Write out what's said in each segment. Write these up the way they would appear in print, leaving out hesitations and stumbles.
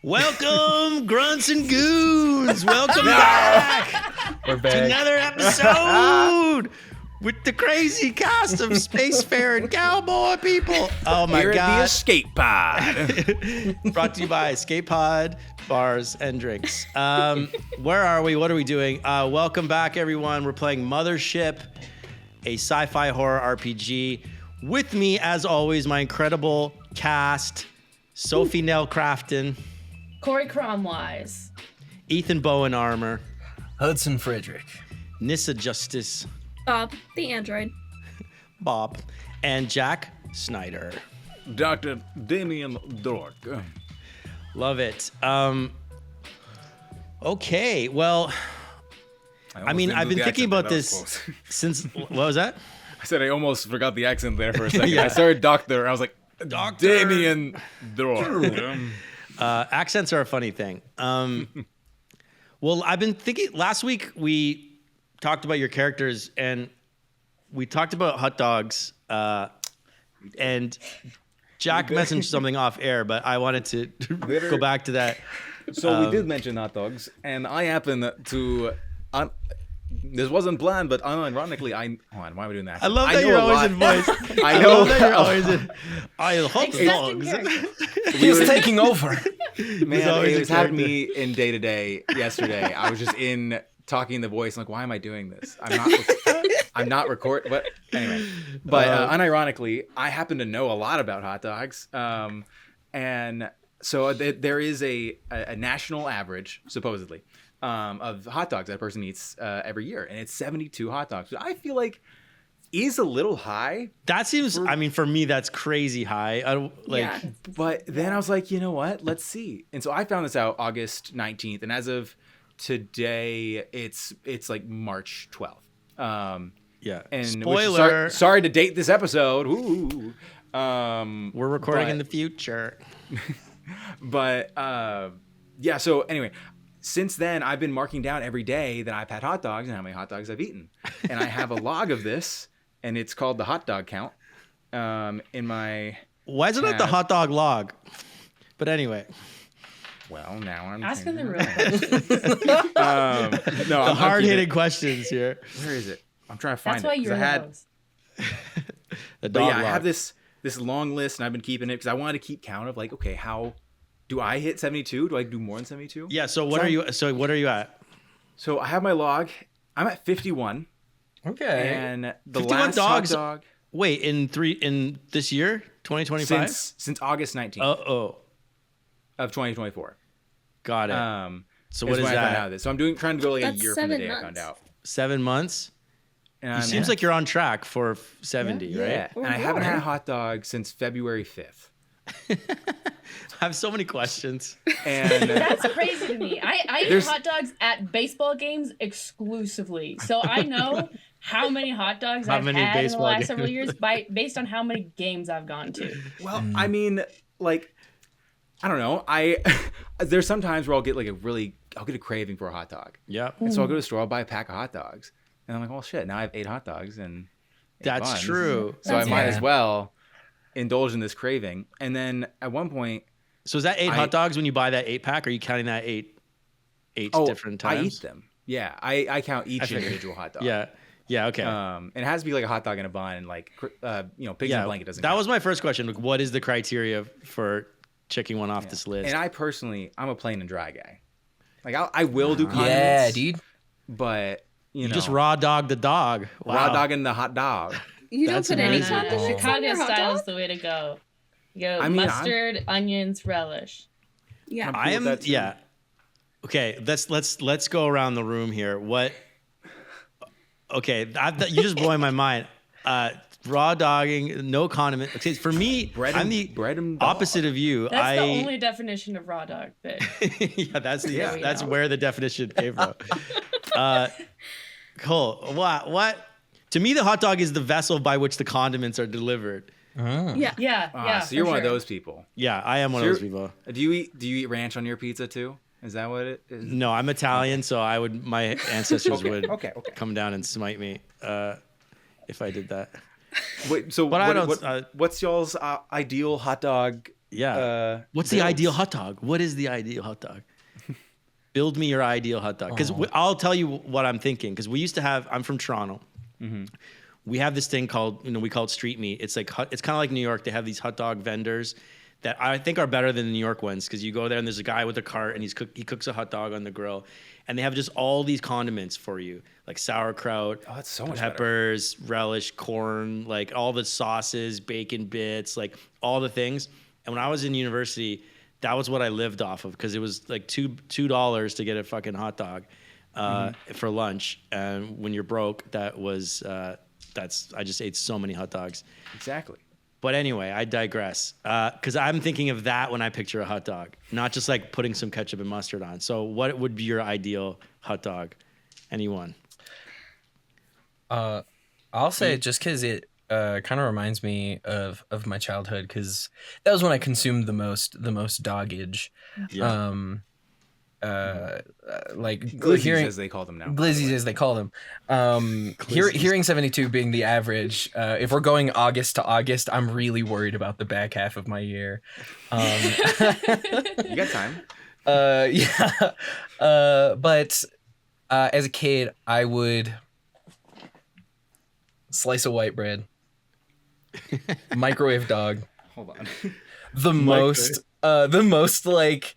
Welcome, grunts and goons. Welcome back. We're back. To another episode with the crazy cast of spacefaring cowboy people. Oh my Here at the god! Escape Pod. Brought to you by Escape Pod bars and drinks. Where are we? What are we doing? Welcome back, everyone. We're playing Mothership, a sci-fi horror RPG. With me, as always, my incredible cast: Sophie Nell Crafton, Corey Cromwise, Ethan Bowen Armor, Hudson Frederick, Nissa Justice, Bob, the android. Bob, and Jack Snyder. Dr. Damien Dork. Love it. Okay, well, I mean, I've been thinking about this since. What was that? I said I almost forgot the accent there for a second. Yeah. I started Doctor. I was like, Doctor. Damien Dork. Accents are a funny thing. Well, I've been thinking. Last week we talked about your characters, and we talked about hot dogs. And Jack mentioned something off air, but I wanted to go back to that. So we did mention hot dogs, and I happen to. This wasn't planned, but unironically, hold on, why am I doing that? I love that you're always in voice. I know. love that you're always in. I hot Accepting dogs. He's taking over. Man, always it a was having character. me in day to day yesterday. I was just in talking the voice. I'm like, why am I doing this? I'm not recording. But anyway, unironically, I happen to know a lot about hot dogs. And so there is a national average, supposedly, of hot dogs that a person eats every year, and it's 72 hot dogs. But I feel like is a little high. That seems. I mean, for me, that's crazy high. I don't like. Yeah. But then I was like, you know what? Let's see. And so I found this out August 19th, and as of today, it's like March 12th. Yeah. And Spoiler. Sorry to date this episode. Ooh. We're recording in the future. But yeah. So anyway, since then I've been marking down every day that I've had hot dogs and how many hot dogs I've eaten, and I have a log of this, and it's called the hot dog count. In my Why is it not the hot dog log? But anyway. well, now I'm asking the real questions. no, The hard-hitting questions here. Where is it? I'm trying to find That's it. why 'cause you're I the had, host. The but dog yeah, log. I have this long list, and I've been keeping it because I wanted to keep count of like, okay, how do I hit 72? Do I do more than 72? Yeah. So what are you? So what are you at? So I have my log. I'm at 51, Okay. and the 51 last dogs? hot dog Wait, in this year, 2025. since August 19th Oh, of 2024. got it. So what is when I found out that? of this. So I'm trying to go like a That's year from the 7 day I found months. out. 7 months. And It I'm seems at- like you're on track for 70, yeah, right? and I haven't had a hot dog since February 5th. I have so many questions. And That's crazy to me. I eat There's- hot dogs at baseball games exclusively, so I know how many hot dogs How I've many had in the baseball last games? several years based on how many games I've gone to. well, I mean, like, I don't know. There's some times where I'll get I'll get a craving for a hot dog. Yeah, And so I'll go to the store, I'll buy a pack of hot dogs. And I'm like, well, shit, now I have 8 hot dogs and 8 that's buns. true. So That's I might fair. as well indulge in this craving. And then at one point, So is that 8 hot dogs when you buy that 8-pack? Are you counting that eight different times? I eat them. Yeah, I count each figured. individual hot dog. Yeah. Okay. And it has to be like a hot dog in a bun, and like pigs in a blanket doesn't That count. was my first question. Like, what is the criteria for checking one off this list? And I personally, I'm a plain and dry guy. Like I will do condiments. Yeah, dude. But you know, just raw dog the dog. Wow. raw dog in the hot dog. You don't That's put any amazing. condiments on Chicago your hot style is dog? the way to go. You go I mean, mustard, onions, relish. Yeah. I am. with that too. Yeah. Okay. Let's go around the room here. What? Okay. You just blowing my mind. Raw dogging, no condiment. Okay, for me, I'm the bread and dog. opposite of you. That's the only definition of raw dog. That Yeah, that's There we that's go. where the definition came from. Cool. What? To me, the hot dog is the vessel by which the condiments are delivered. Yeah. yeah. So you're for one of sure. those people. Yeah, I am one of those people. Do you eat ranch on your pizza too? Is that what it is? No, I'm Italian, so my ancestors would okay. come down and smite me if I did that. Wait, so But I don't- what's y'all's ideal hot dog Yeah. What's the builds. ideal hot dog? What is the ideal hot dog? Build me your ideal hot dog. Because I'll tell you what I'm thinking. Because we used to have. I'm from Toronto. We have this thing called, we call it street meat. It's like it's kind of like New York. They have these hot dog vendors that I think are better than the New York ones, because you go there and there's a guy with a cart and he cooks a hot dog on the grill, and they have just all these condiments for you, like sauerkraut, Oh, that's so much peppers, relish, corn, like all the sauces, bacon bits, like all the things. And when I was in university, that was what I lived off of, because it was like $2 to get a fucking hot dog for lunch, and when you're broke, that was I just ate so many hot dogs. Exactly. But anyway, I digress. Because I'm thinking of that when I picture a hot dog, not just like putting some ketchup and mustard on. So what would be your ideal hot dog? Anyone? I'll say it just because it kind of reminds me of my childhood, because that was when I consumed the most doggage. Yeah. Like Glizzies, as they call them now. Glizzies, as they call them. Hearing 72 being the average. If we're going August to August, I'm really worried about the back half of my year. You got time. Yeah. But as a kid, I would slice of white bread, microwave dog, Hold on. the most like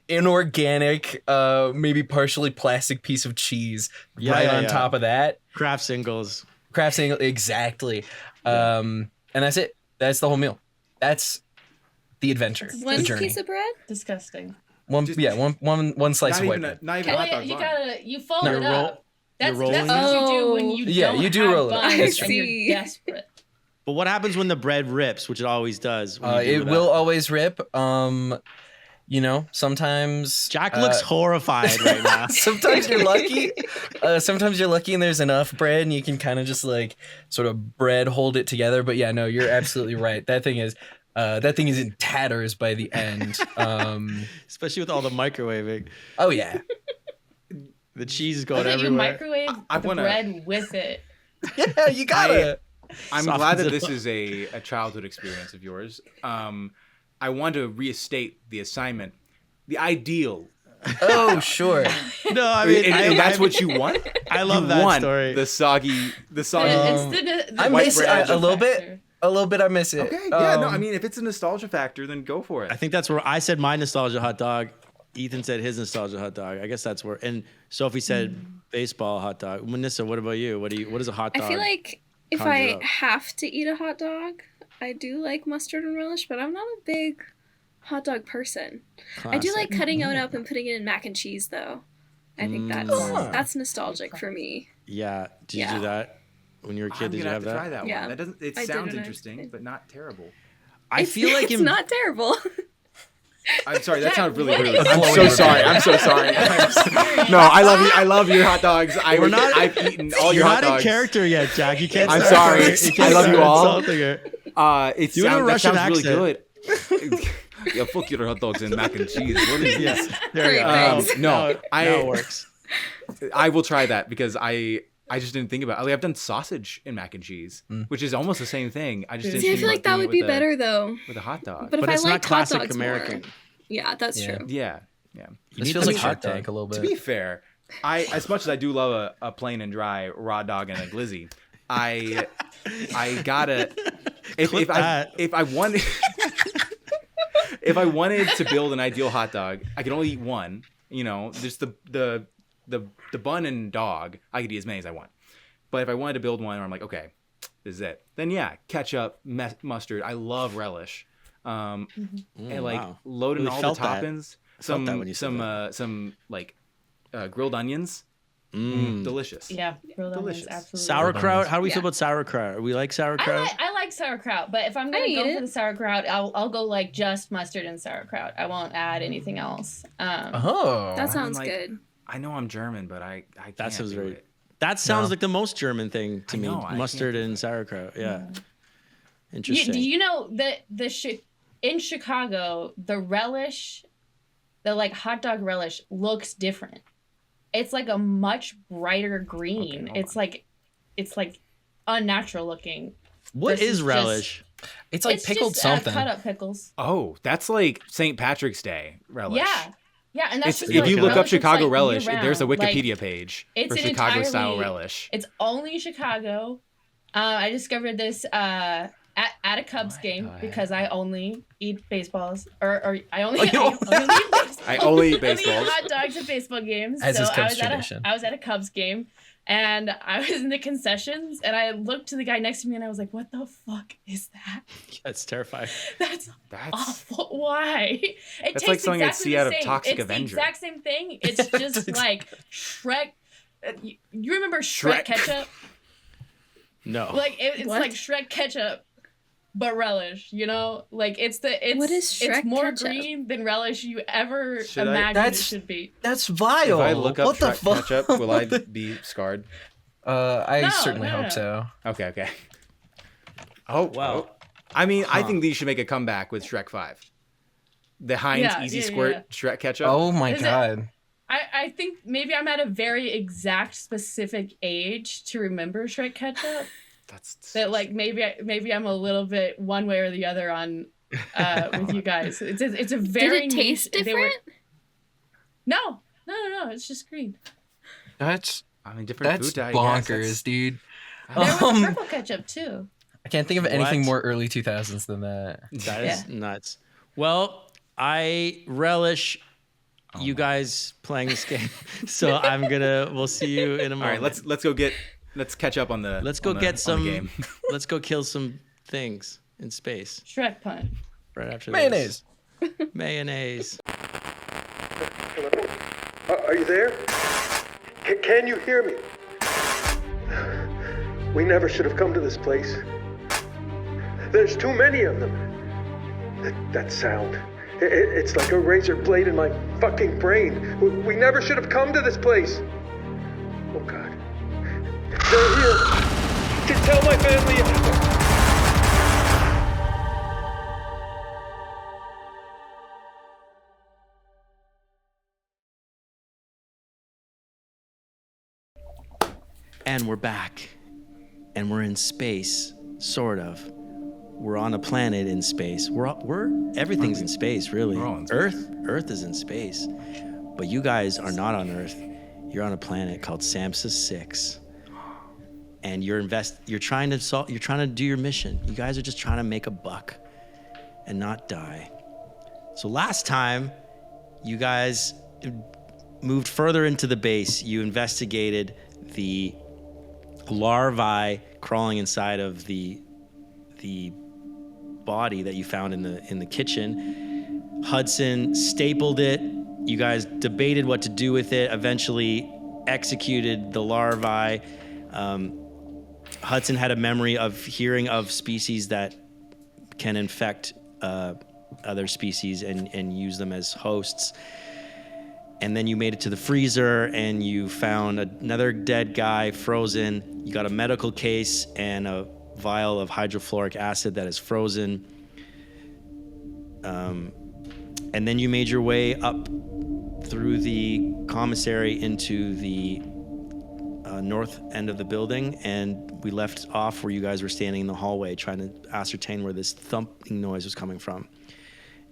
inorganic, maybe partially plastic piece of cheese on top of that. Kraft singles. Exactly. And that's it. That's the whole meal. That's the adventure. One the journey. piece of bread? Disgusting. One slice of white bread. Not even a hot dog. You fold No, it up. That's you're rolling what you do when you Yeah, don't you do have roll it up. buns I and see. you're desperate. But what happens when the bread rips, which it always does? When you do It will up? always rip. Sometimes Jack looks horrified right now. sometimes you're lucky. Sometimes you're lucky and there's enough bread and you can kind of just like sort of bread hold it together. But yeah, no, you're absolutely right. That thing is in tatters by the end. Especially with all the microwaving. Oh yeah. The cheese is I going thought you everywhere. microwave I the wanna- bread with it. Yeah, you gotta. I'm Softens glad that it this up. is a childhood experience of yours. I want to restate the assignment. The ideal. Oh sure. No, I mean, And that's what you want? I love You that want story. the soggy. It's I white miss it bread a little factor. bit. A little bit. I miss it. Okay, yeah, no, I mean, if it's a nostalgia factor, then go for it. I think that's where I said my nostalgia hot dog. Ethan said his nostalgia hot dog. I guess that's where. And Sophie said baseball hot dog. Melissa, what about you? What is a hot dog? I feel like if conjure I up? have to eat a hot dog, I do like mustard and relish, but I'm not a big hot dog person. I do Classic. like cutting it up and putting it in mac and cheese, though. I think that's nostalgic for me. Yeah. Did you Yeah. do that when you were a kid? I'm Did you gonna have have to that? try that Yeah. one. That doesn't. It I did sounds when I was a interesting, kid. but not terrible. I feel like it's not terrible. I'm sorry, that Jack, sounded really what rude. is I'm this? so sorry. I'm so sorry. No, I love you. I love your hot dogs. We're not- I've eaten all your You're hot not dogs. in character yet, Jack. You can't. I'm start- sorry. you can't I love you start all. insulting her. It Do it in a sounds, that Russian sounds really accent. good. Yeah, fuck your hot dogs and mac and cheese. What is Yes. this? There we Great, go. thanks. No, now it works. I will try that because I just didn't think about it. I've done sausage in mac and cheese, which is almost the same thing. I just didn't See, I think feel about like that doing it would be with a- better, though. with a hot dog. But if But I it's not liked hot classic dogs American. more. Yeah, that's true. Yeah. You This need feels some like hot Shark dog. Tank a little To bit. be fair, as much as I do love a plain and dry raw dog and a glizzy, I gotta Clip that. if I wanted if I wanted to build an ideal hot dog, I could only eat one. You know, just the bun and dog. I could eat as many as I want. But if I wanted to build one, where I'm like, okay, this is it. Then yeah, ketchup, mustard. I love relish. And like wow. loading Really all felt the that. toppings. felt that when you said Some like grilled onions. Delicious. Yeah, grilled onions, Delicious. absolutely. Sauerkraut. How do we Yeah. feel about sauerkraut? We like sauerkraut. I like sauerkraut, but if I'm gonna I go eat for it. the sauerkraut, I'll go like just mustard and sauerkraut. I won't add anything else. Oh. That sounds like- good. I know I'm German, but I can't That sounds do very. it. That sounds No. like the most German thing to I me. know, I Mustard can't do and it. sauerkraut. Yeah. Do Interesting. you know that in Chicago the relish, the like hot dog relish looks different. It's like a much brighter green. Okay, hold It's like unnatural looking. What This is is relish? It's like pickled just, something. cut up pickles. Oh, that's like St. Patrick's Day relish. Yeah, and that's It's, just if like you look up relish, it's, Chicago like, relish, year-round. there's a Wikipedia Like, page it's for an Chicago style entirely- relish. It's only Chicago. I discovered this at a Cubs game because I only eat baseballs, or I only eat baseballs. I only eat I only eat baseballs. hot dogs at baseball games. As so is Cubs I tradition. was at a Cubs game, and I was in the concessions, and I looked to the guy next to me, and I was like, "What the fuck is that? That's terrifying. That's That's awful. Why? It That's tastes like something I'd exactly see the out of same. Toxic it's Avenger. the exact same thing. It's just like Shrek. You remember Shrek Shrek. ketchup? No. Like it's What? like Shrek ketchup, but relish. You know, like it's What is Shrek it's more ketchup? green than relish you ever Should I- imagined it That's- should be. That's vile. If I look up what the Shrek fuck? ketchup, will I be scarred? I No, certainly no, hope no. so. Okay. Oh, Wow. oh. I mean, I think these should make a comeback with Shrek 5. The Heinz Yeah, Easy yeah, Squirt yeah. Shrek ketchup. Oh my Is it- god. I think maybe I'm at a very exact specific age to remember Shrek ketchup. That's That like maybe I'm a little bit one way or the other on with you guys. It's a very Did it taste niche- they were- different? No. It's just green. That's I mean, different that's food diet. bonkers, dude. There was Um, purple ketchup too. I can't think of anything What? more early 2000s than that. That is nuts. Well, I relish you guys playing this game. So we'll see you in a All moment. right, let's catch up on the. Let's go on the- get on the some game. let's go kill some things in space Shrek pun. right after Mayonnaise. this. Mayonnaise. Are you there? Can you hear me? We never should have come to this place. There's too many of them. That sound. It's like a razor blade in my fucking brain. We never should have come to this place. Oh, God. They're here. Tell my family. And we're back. And we're in space, sort of. We're on a planet in space. Everything's in space, really. We're all in space. Earth is in space. But you guys are not on Earth. You're on a planet called Samsa 6. And you're trying to do your mission. You guys are just trying to make a buck and not die. So last time you guys moved further into the base, you investigated the larvae crawling inside of the body that you found in the kitchen. Hudson stapled it. You guys debated what to do with it. Eventually executed the larvae. Hudson had a memory of hearing of species that can infect other species and use them as hosts. And then you made it to the freezer and you found another dead guy frozen. You got a medical case and a vial of hydrofluoric acid that is frozen. And then you made your way up through the commissary into the north end of the building, and we left off where you guys were standing in the hallway trying to ascertain where this thumping noise was coming from.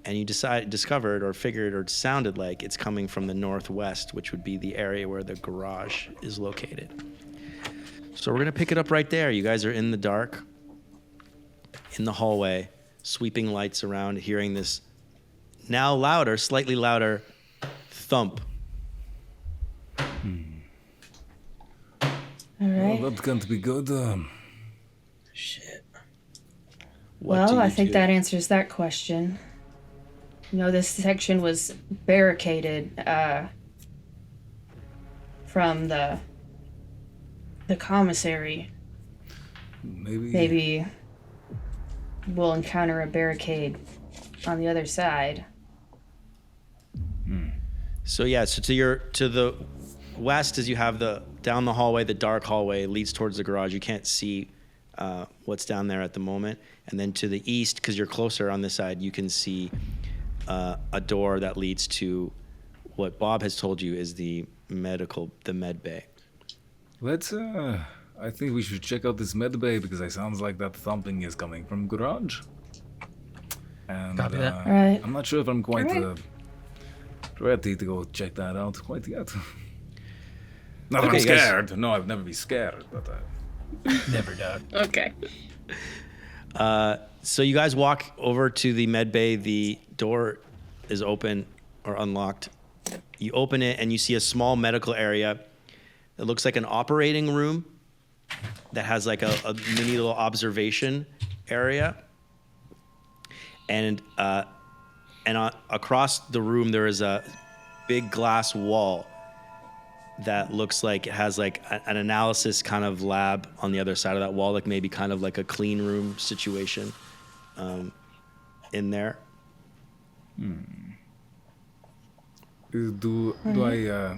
And you discovered or figured or sounded like it's coming from the northwest, which would be the area where the garage is located. So we're gonna pick it up right there. You guys are in the dark, in the hallway, sweeping lights around, hearing this now louder, slightly louder thump. All right. That's going to be good. Shit. What do Well, I you think do? that answers that question. You know, this section was barricaded from the commissary. Maybe we'll encounter a barricade on the other side. So yeah, so to the west, as you have down the hallway, the dark hallway leads towards the garage. You can't see what's down there at the moment. And then to the east, because you're closer on this side, you can see a door that leads to what Bob has told you is the med bay. Let's. I think we should check out this med bay because it sounds like that thumping is coming from garage. And Copy that. Right. I'm not sure if I'm quite Alright. ready to go check that out quite yet. Not that Okay, I'm guys. scared. No, I've never been scared, but Never dog. Okay. So you guys walk over to the med bay. The door is open or unlocked. You open it and you see a small medical area. It looks like an operating room that has like a mini little observation area. And across the room there is a big glass wall that looks like it has like an analysis kind of lab on the other side of that wall, like maybe kind of like a clean room situation in there. do I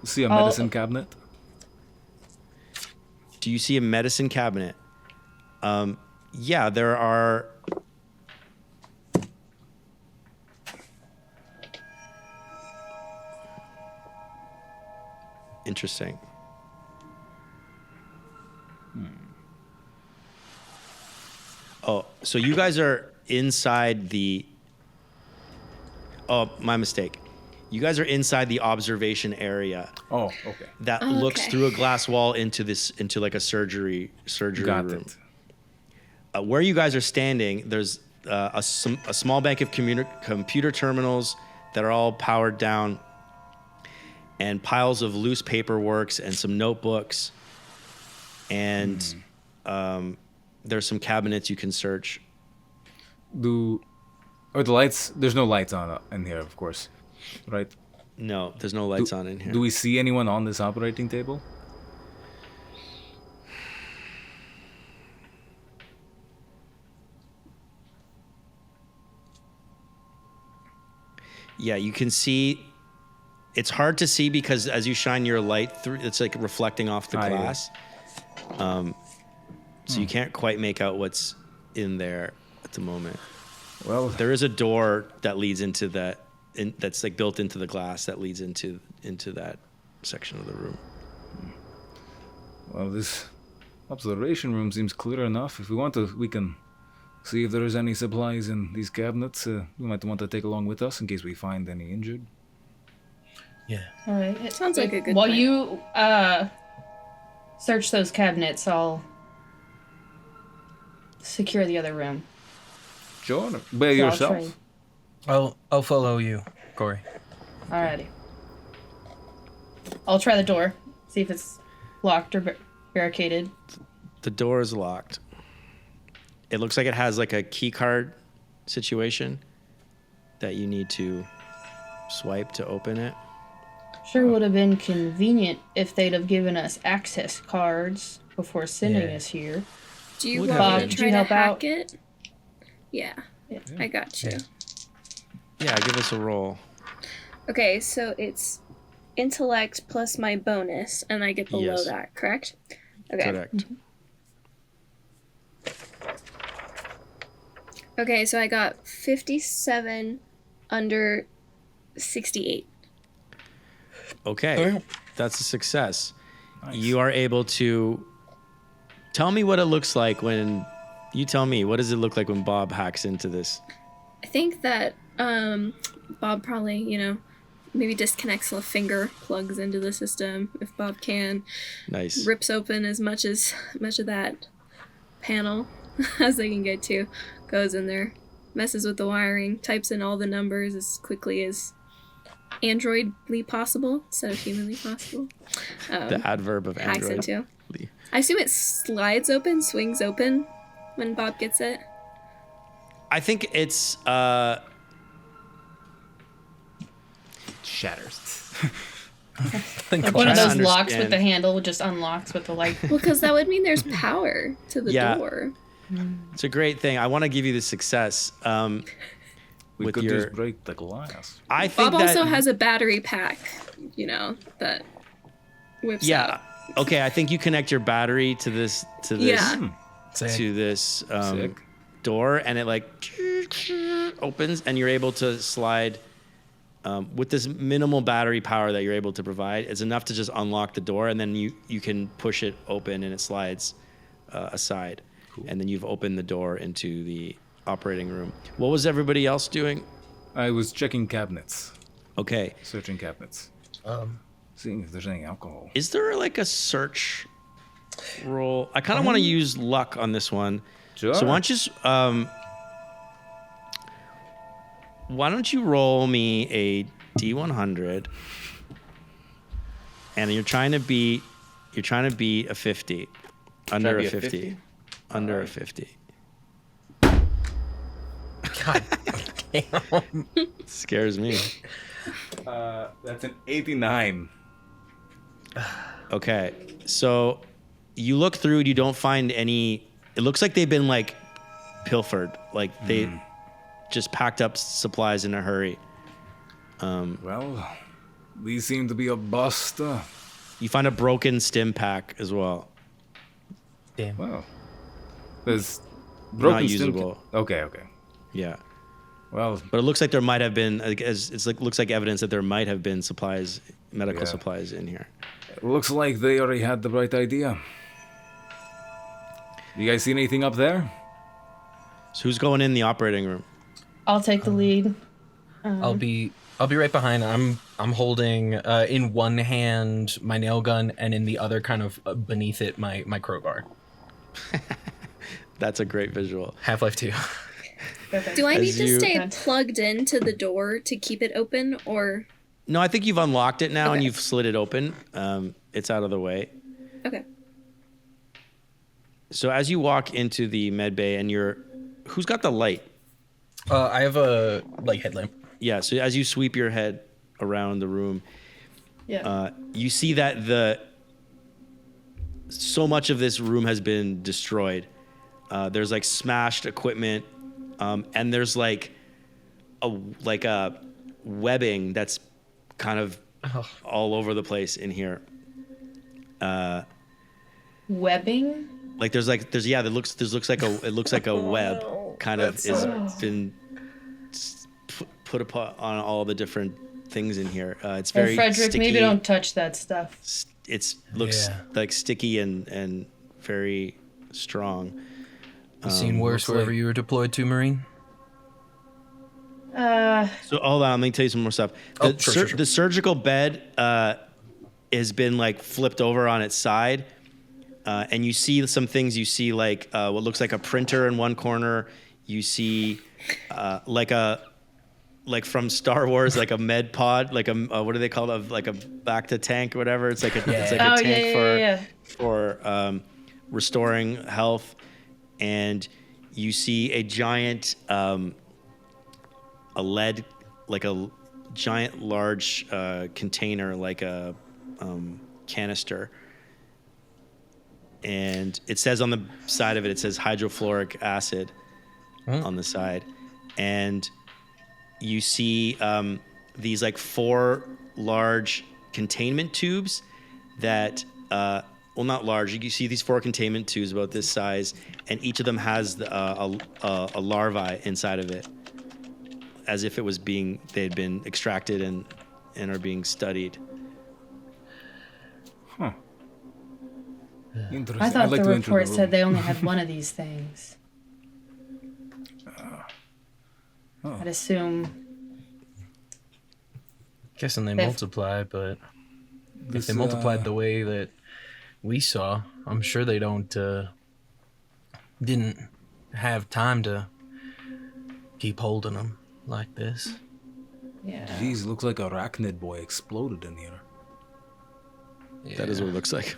see a I'll- medicine cabinet? Do you see a medicine cabinet? Yeah, there are. Interesting. Oh, so you guys are inside the. Oh, my mistake. You guys are inside the observation area Oh, okay. that Oh, looks okay. through a glass wall into like a surgery Got room. it. Where you guys are standing, there's a small bank of computer terminals that are all powered down, and piles of loose paperworks and some notebooks, and there's some cabinets you can search. Are the lights? There's no lights on in here, of course, right? No, there's no lights on in here. Do we see anyone on this operating table? Yeah, you can see. It's hard to see because as you shine your light through, it's like reflecting off the Ah, yeah. glass. So you can't quite make out what's in there at the moment. Well, There is a door that leads into that, that's like built into the glass that leads into that section of the room. this observation room seems clear enough. If we want to, we can see if there is any supplies in these cabinets. We might want to take along with us in case we find any injured. Yeah. All right. It Sounds like a good While plan. you search those cabinets, I'll secure the other room. Sure, by So I'll yourself. I'll follow you, Corey. Alrighty. I'll try the door, see if it's locked or barricaded. The door is locked. It looks like it has like a key card situation that you need to swipe to open it. Sure would have been convenient if they'd have given us access cards before sending Yeah. us here. Do you Would want have me been. to Could you try to help hack out? it? Yeah, Yeah. I got you. Yeah. Yeah, give us a roll. Okay, so it's intellect plus my bonus, and I get below Yes. that, correct? Okay. Correct. Okay, so I got 57 under 68. Okay, that's a success. Nice. You are able to tell me what it looks like when you tell me what does it look like when Bob hacks into this. I think that Bob probably, maybe disconnects the finger, plugs into the system if Bob can, Nice. rips open as much of that panel as they can get to, goes in there, messes with the wiring, types in all the numbers as quickly as androidly possible instead of humanly possible. The adverb of Hacks Android. into. I assume it slides open, swings open when Bob gets it. I think it's Shatters. Like one trying of to those locks with understand. the handle just unlocks with the light. Well, because that would mean there's power to the Yeah. door. it's a great thing. I want to give you the success. We With could your- just break the glass. I think Bob that also has a battery pack, that whips yeah. out. Okay, I think you connect your battery to this Yeah. Sick. to this Sick. door, and it like opens, and you're able to slide with this minimal battery power that you're able to provide, it's enough to just unlock the door, and then you can push it open and it slides aside. Cool. And then you've opened the door into the operating room. What was everybody else doing? I was checking cabinets. Okay. Searching cabinets. Seeing if there's any alcohol. Is there like a search roll? I kind of want to use luck on this one. Sure. So why don't you roll me a D100, and you're trying to beat a 50, under a 50, under a 50. God damn. Scares me. That's an 89. Okay, so you look through and you don't find any. It looks like they've been like pilfered, like they just packed up supplies in a hurry. Well, these seem to be a bust. You find a broken stim pack as well. Damn. Wow. There's broken Not usable. Okay. Yeah. Well, But it looks like there might have been, looks like evidence that there might have been supplies, medical supplies in here. it looks like they already had the right idea. You guys see anything up there? So who's going in the operating room? I'll take the lead. I'll be right behind. I'm holding in one hand my nail gun, and in the other, kind of beneath it, my crowbar. That's a great visual. Half-Life 2. Do I need As to you- stay plugged into the door to keep it open, or? No, I think you've unlocked it now and Okay. you've slid it open. It's out of the way. Okay. So as you walk into the med bay and who's got the light? I have a headlamp. Yeah, so as you sweep your head around the room, Yeah. you see that so much of this room has been destroyed. There's like smashed equipment, and there's like a webbing that's kind of all over the place in here. Webbing. Like there's it looks like a web kind of been put upon on all the different things in here. It's very And Frederick, sticky. maybe don't touch that stuff. It looks Yeah. like sticky and very strong. You've seen worse looks wherever like- you were deployed to, Marine? So hold on, let me tell you some more stuff. Sure. The surgical bed has been like flipped over on its side, and you see some things. You see like what looks like a printer in one corner. You see like from Star Wars, like a med pod, like a what do they call it? Like a Bacta tank or whatever. It's like a tank for restoring health, and you see a giant a lead, like a giant large container, like a canister, and it says on the side of it, it says hydrofluoric acid on the side, and you see these like 4 large containment tubes that well, not large. You see these 4 containment tubes about this size, and each of them has a larvae inside of it, as if they had been extracted and are being studied. Huh. Interesting. I thought I'd like the to enter report the said room. they only had one of these things. I'd assume. Guessing they They've- multiply, but if This, they multiplied the way that we saw, I'm sure they didn't have time to keep holding them like this. Yeah. Jeez, looks like Arachnid Boy exploded in here. That is what it looks like.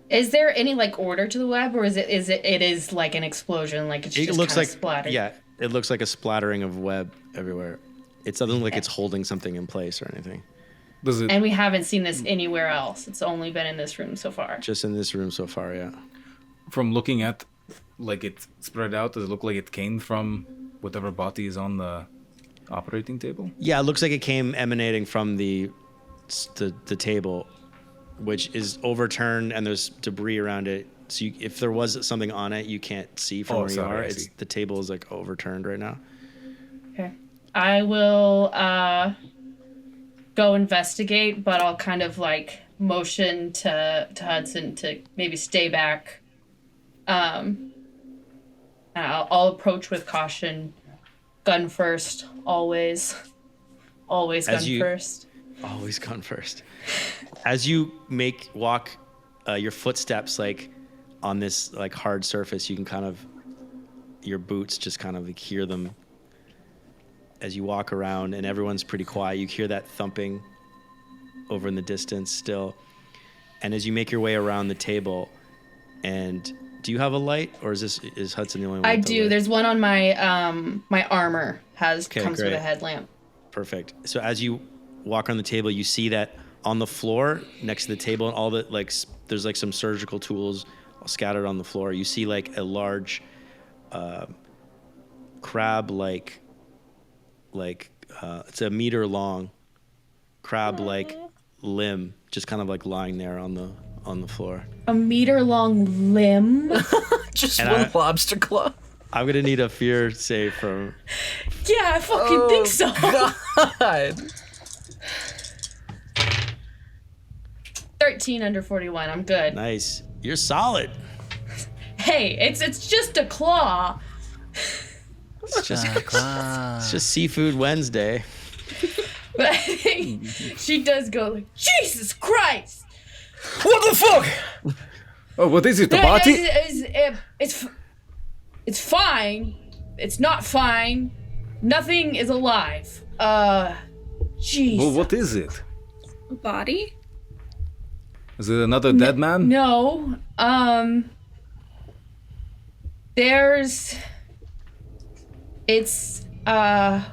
Is there any like order to the web, or is it like an explosion? Like it's It just looks kinda like splattered? yeah, it looks like a splattering of web everywhere. It doesn't look like it's holding something in place or anything. Does it? And we haven't seen this anywhere else. It's only been in this room so far. Just in this room so far, yeah. From looking at, like it's spread out, does it look like it came from whatever body is on the operating table? Yeah, it looks like it came emanating from the table, which is overturned and there's debris around it. So if there was something on it, you can't see from where you sorry, are. I see. The table is like overturned right now. Okay. I will go investigate, but I'll kind of like motion to Hudson to maybe stay back. I'll approach with caution. Gun first, always. Always gun first. Always gun first. As you walk your footsteps like on this like hard surface, you can kind of your boots just kind of like hear them as you walk around, and everyone's pretty quiet. You hear that thumping over in the distance still. And as you make your way around the table, and do you have a light, or is Hudson the only one? I do. Light? There's one on my my armor comes great. with a headlamp. Perfect. So as you walk on the table, you see that on the floor next to the table, and all the like, there's like some surgical tools scattered on the floor. You see like a large crab-like it's a meter long crab-like limb, just kind of like lying there on the floor. A meter long limb. Just one lobster claw. I'm gonna need a fear save from. Yeah, I fucking think so. God. 13 under 41. I'm good. Nice. You're solid. Hey, it's just a claw. It's just Seafood Wednesday. But I think she does go like, Jesus Christ! What the fuck? Oh, what is it? The body? It's fine. It's not fine. Nothing is alive. Jeez. Well, what is it? A body? Is it another dead man? No. There's. It's. I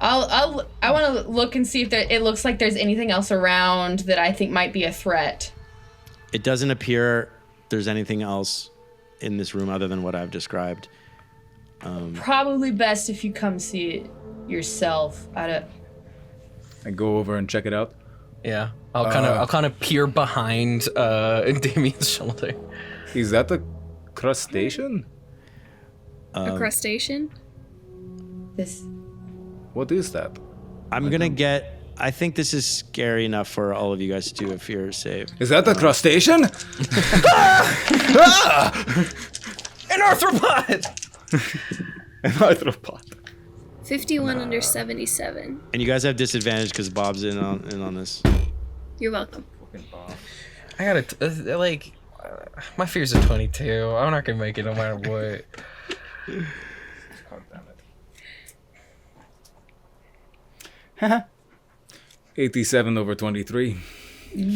want to look and see if it looks like there's anything else around that I think might be a threat. It doesn't appear there's anything else in this room other than what I've described. Probably best if you come see it yourself. I go over and check it out. Yeah, I'll kind of peer behind Damien's shoulder. Is that a crustacean? A crustacean? This. What is that? I'm gonna get. I think this is scary enough for all of you guys to do a fear save. Is that a crustacean? An arthropod! An arthropod. 51 under 77. And you guys have disadvantage because Bob's in on this. You're welcome. I gotta my fear's a 22. I'm not gonna make it no matter what. Haha. 87 over 23.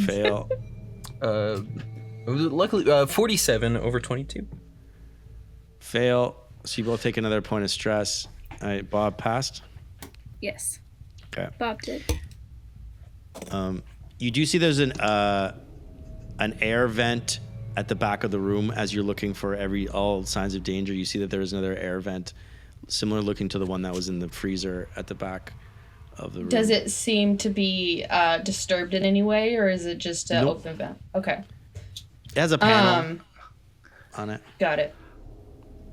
Fail. Luckily, 47 over 22. Fail. So you both take another point of stress. All right, Bob passed. Yes. Okay. Bob did. You do see there's an air vent at the back of the room as you're looking for all signs of danger. You see that there is another air vent, similar looking to the one that was in the freezer at the back of the room. Does it seem to be disturbed in any way, or is it just an open vent? Okay. It has a panel on it. Got it.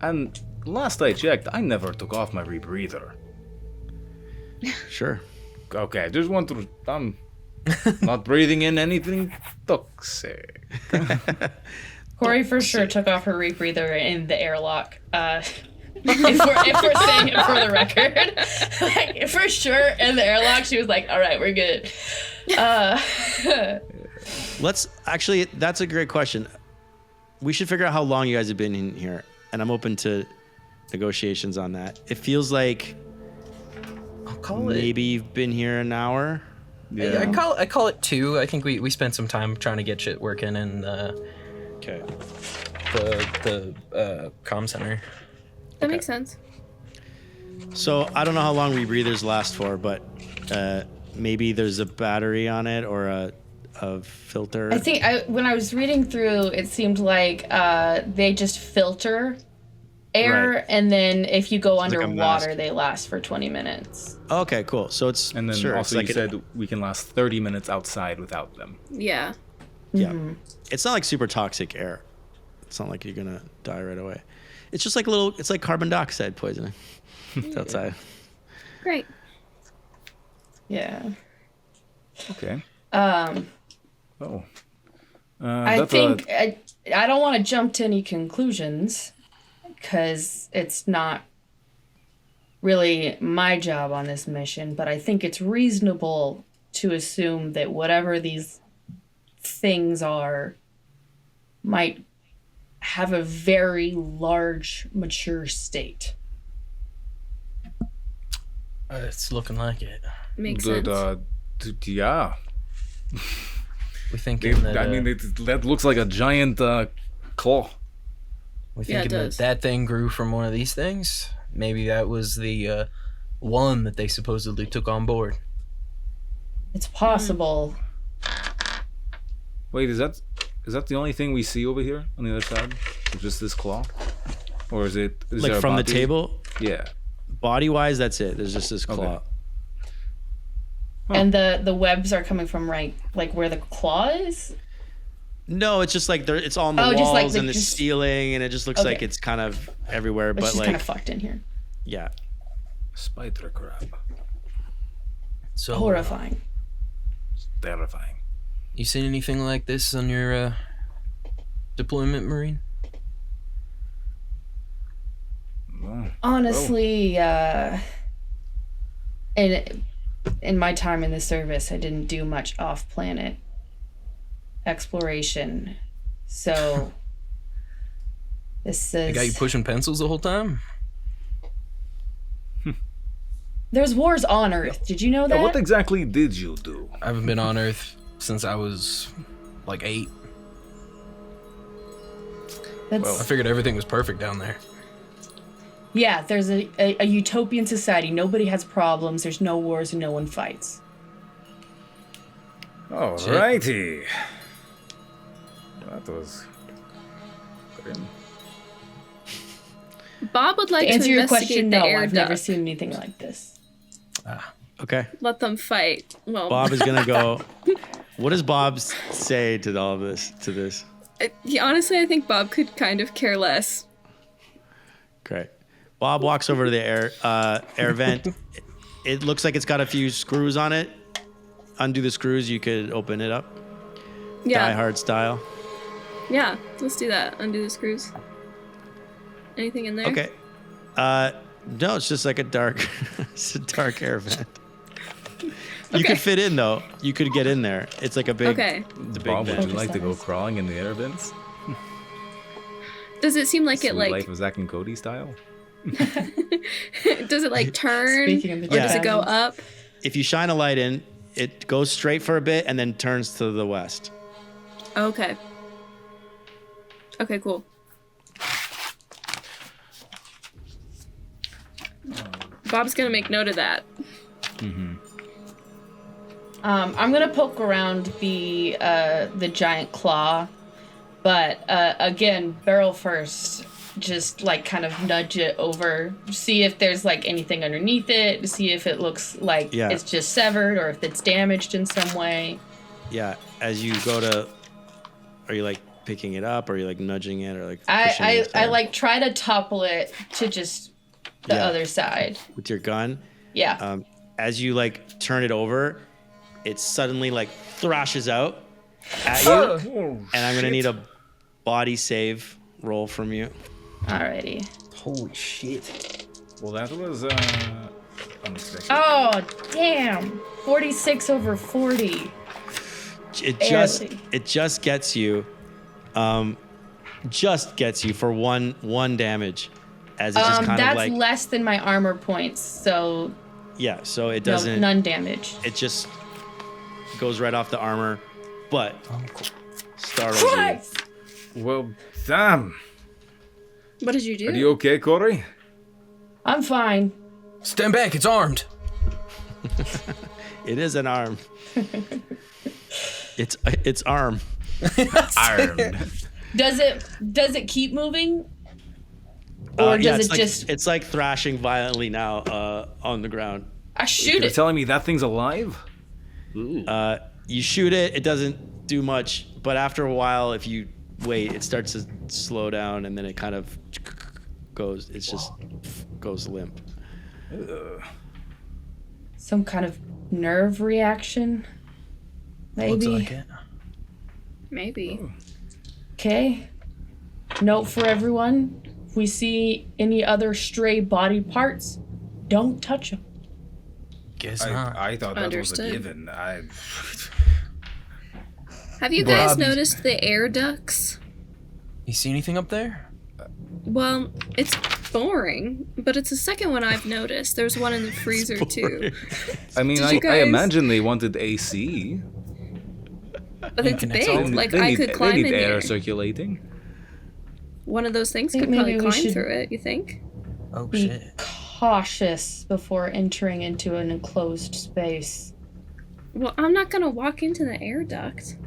And last I checked, I never took off my rebreather. Sure. Okay, just want to. I'm not breathing in anything toxic. Corey for sure took off her rebreather in the airlock. If we're saying it for the record, like for sure in the airlock, she was like, "All right, we're good." That's a great question. We should figure out how long you guys have been in here, and I'm open to negotiations on that. It feels like maybe you've been here an hour. Yeah. I call it 2. I think we spent some time trying to get shit working in the comm center. That makes sense. So I don't know how long rebreathers last for, but maybe there's a battery on it or a filter. I think when I was reading through, it seemed like they just filter air, Right. and then if you go like a underwater, mask. they last for 20 minutes. Okay, cool. So it's And then sure, also it's you like said we can last 30 minutes outside without them. Yeah. yeah, it's not like super toxic air. It's not like you're gonna die right away. It's just like it's like carbon dioxide poisoning. It's outside. Great. Yeah. Okay. Oh. I think I don't want to jump to any conclusions because it's not really my job on this mission, but I think it's reasonable to assume that whatever these things are might have a very large mature state. It's looking like it. Makes sense. Yeah. We thinking that. I mean, that looks like a giant claw. We Yeah, it thinking does. that thing grew from one of these things. Maybe that was the one that they supposedly took on board. It's possible. Wait, is that the only thing we see over here on the other side? Is just this claw, or is there Like a from the body? table, Yeah. body wise, that's it. There's just this claw. Okay. And the webs are coming from right, like where the claw is? No, it's just like it's all on the Oh, walls just like and the ceiling, and it just looks like Okay. it's kind of everywhere. It's But just like, kind of fucked in here. yeah, Spider crab. So Horrifying. Terrifying. You seen anything like this on your deployment, Marine? Well, Honestly, in my time in the service, I didn't do much off-planet exploration. So this They got you is pushing pencils the whole time? there's wars on Earth. Did you know that? what exactly did you do? I haven't been on Earth since I was like 8. That's, I figured everything was perfect down there. yeah, there's a utopian society. Nobody has problems. There's no wars and no one fights. Alrighty. That was grim. Bob would like To answer to your investigate question, the no, air I've never duct. seen anything like this. okay. Let them fight. Well, Bob is gonna go. What does Bob say to all this? To this? honestly, I think Bob could kind of care less. Great. Bob walks over to the air vent. It looks like it's got a few screws on it. Undo the screws. You could open it up. Yeah. Die Hard style. Yeah, let's do that. Undo the screws. Anything in there? Okay. No, it's just like it's a dark air vent. You Okay. could fit in though. You could get in there. It's like a big. Okay. The big Bob, would vent. you like to go Size. crawling in the air vents? Does it seem like Sweet it like life of Zack and Cody style? does it like turn Speaking of the or does it go dragons. up? If you shine a light in, it goes straight for a bit and then turns to the west. Okay. Okay, cool. Bob's gonna make note of that. I'm gonna poke around the giant claw, but again, barrel first. Just like kind of nudge it over, see if there's like anything underneath it, see if it looks like Yeah. it's just severed or if it's damaged in some way. Yeah. As you go to, are you like picking it up? Or are you like nudging it or like pushing I it like try to topple it to just the Yeah. other side. with your gun? Yeah. As you like turn it over, it suddenly like thrashes out at you, and I'm gonna need a body save roll from you. Alrighty. Holy shit. Well, that was unexpected. Oh damn! 46 over 40. Barely. It just gets you, for one damage, as it just kind of That's like less than my armor points, so yeah. So it no, doesn't. none damage. It just goes right off the armor, but startles Christ! Well, damn. What did you do? Are you okay, Corey? I'm fine. Stand back, it's armed. you. It is an arm. It's arm. Armed. Does it keep moving? Or Yeah, does it's it like, just It's like thrashing violently now on the ground. I shoot You're it? telling me that thing's alive? You shoot it, it doesn't do much, but after a while, if you wait, it starts to slow down, and then it kind of goes. It's just goes limp. Some kind of nerve reaction. Maybe. Looks like it. Maybe. Okay. Note for everyone: if we see any other stray body parts, don't touch them. Guess not. I thought that Understood. was a given. Have you guys Bob, noticed the air ducts? You see anything up there? Well, it's boring, but it's the second one I've noticed. There's one in the freezer too. I mean, Did you I guys- imagine they wanted AC. But it's connects big. all- Like they I need, could they climb need in air here. circulating. One of those things Think could probably maybe we climb should- through it. You think? Oh Be shit. cautious before entering into an enclosed space. Well, I'm not gonna walk into the air duct.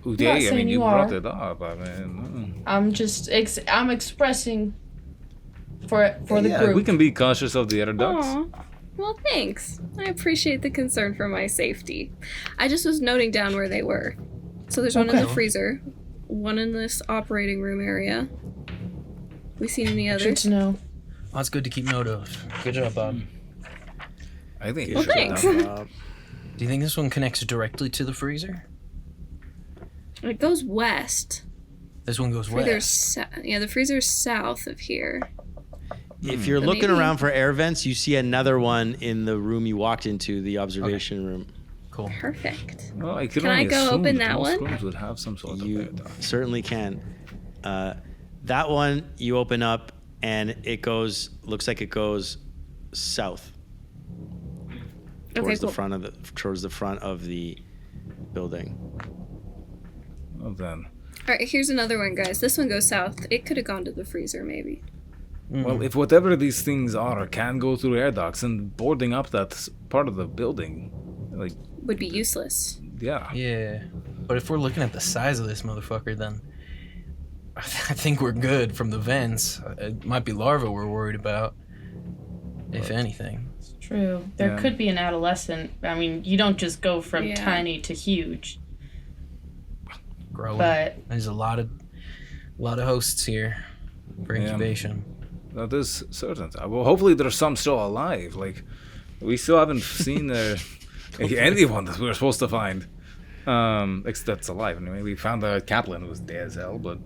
Ooh, not yeah, I saying mean, you you brought are. it up. I mean, I'm just I'm expressing for the yeah, group. we can be cautious of the air ducts. Aw. Well, thanks. I appreciate the concern for my safety. I just was noting down where they were. So there's one in the Okay. freezer, one in this operating room area. We seen any Good others? to know. That's good to keep note of. Good job, Bob. I think. Well, you should thanks. have- Do you think this one connects directly to the freezer? It goes west. This one goes Freezer's west. yeah, the freezer's south of here. If you're But looking maybe- around for air vents, you see another one in the room you walked into, the observation room. Cool. Perfect. Well, I could Can I only go assume open that that most one? rooms would have some sort of air You duct. certainly can. That one you open up, and it looks like it goes south Okay, towards cool. towards the front of the building. Well then, All right, here's another one, guys. This one goes south. It could have gone to the freezer, maybe. well, if whatever these things are can go through air ducts and boarding up that part of the building, like, Would be useless. yeah. Yeah. But if we're looking at the size of this motherfucker, then I think we're good from the vents. It might be larvae we're worried about, if anything. True. There Yeah. could be an adolescent. I mean, you don't just go from Yeah. tiny to huge. Growing. But There's a lot of hosts here for Yeah. incubation. That is certain. Well, hopefully there's some still alive. Like, we still haven't seen anyone that we were supposed to find. That's alive. Anyway, we found the Kaplan who was dead as hell, but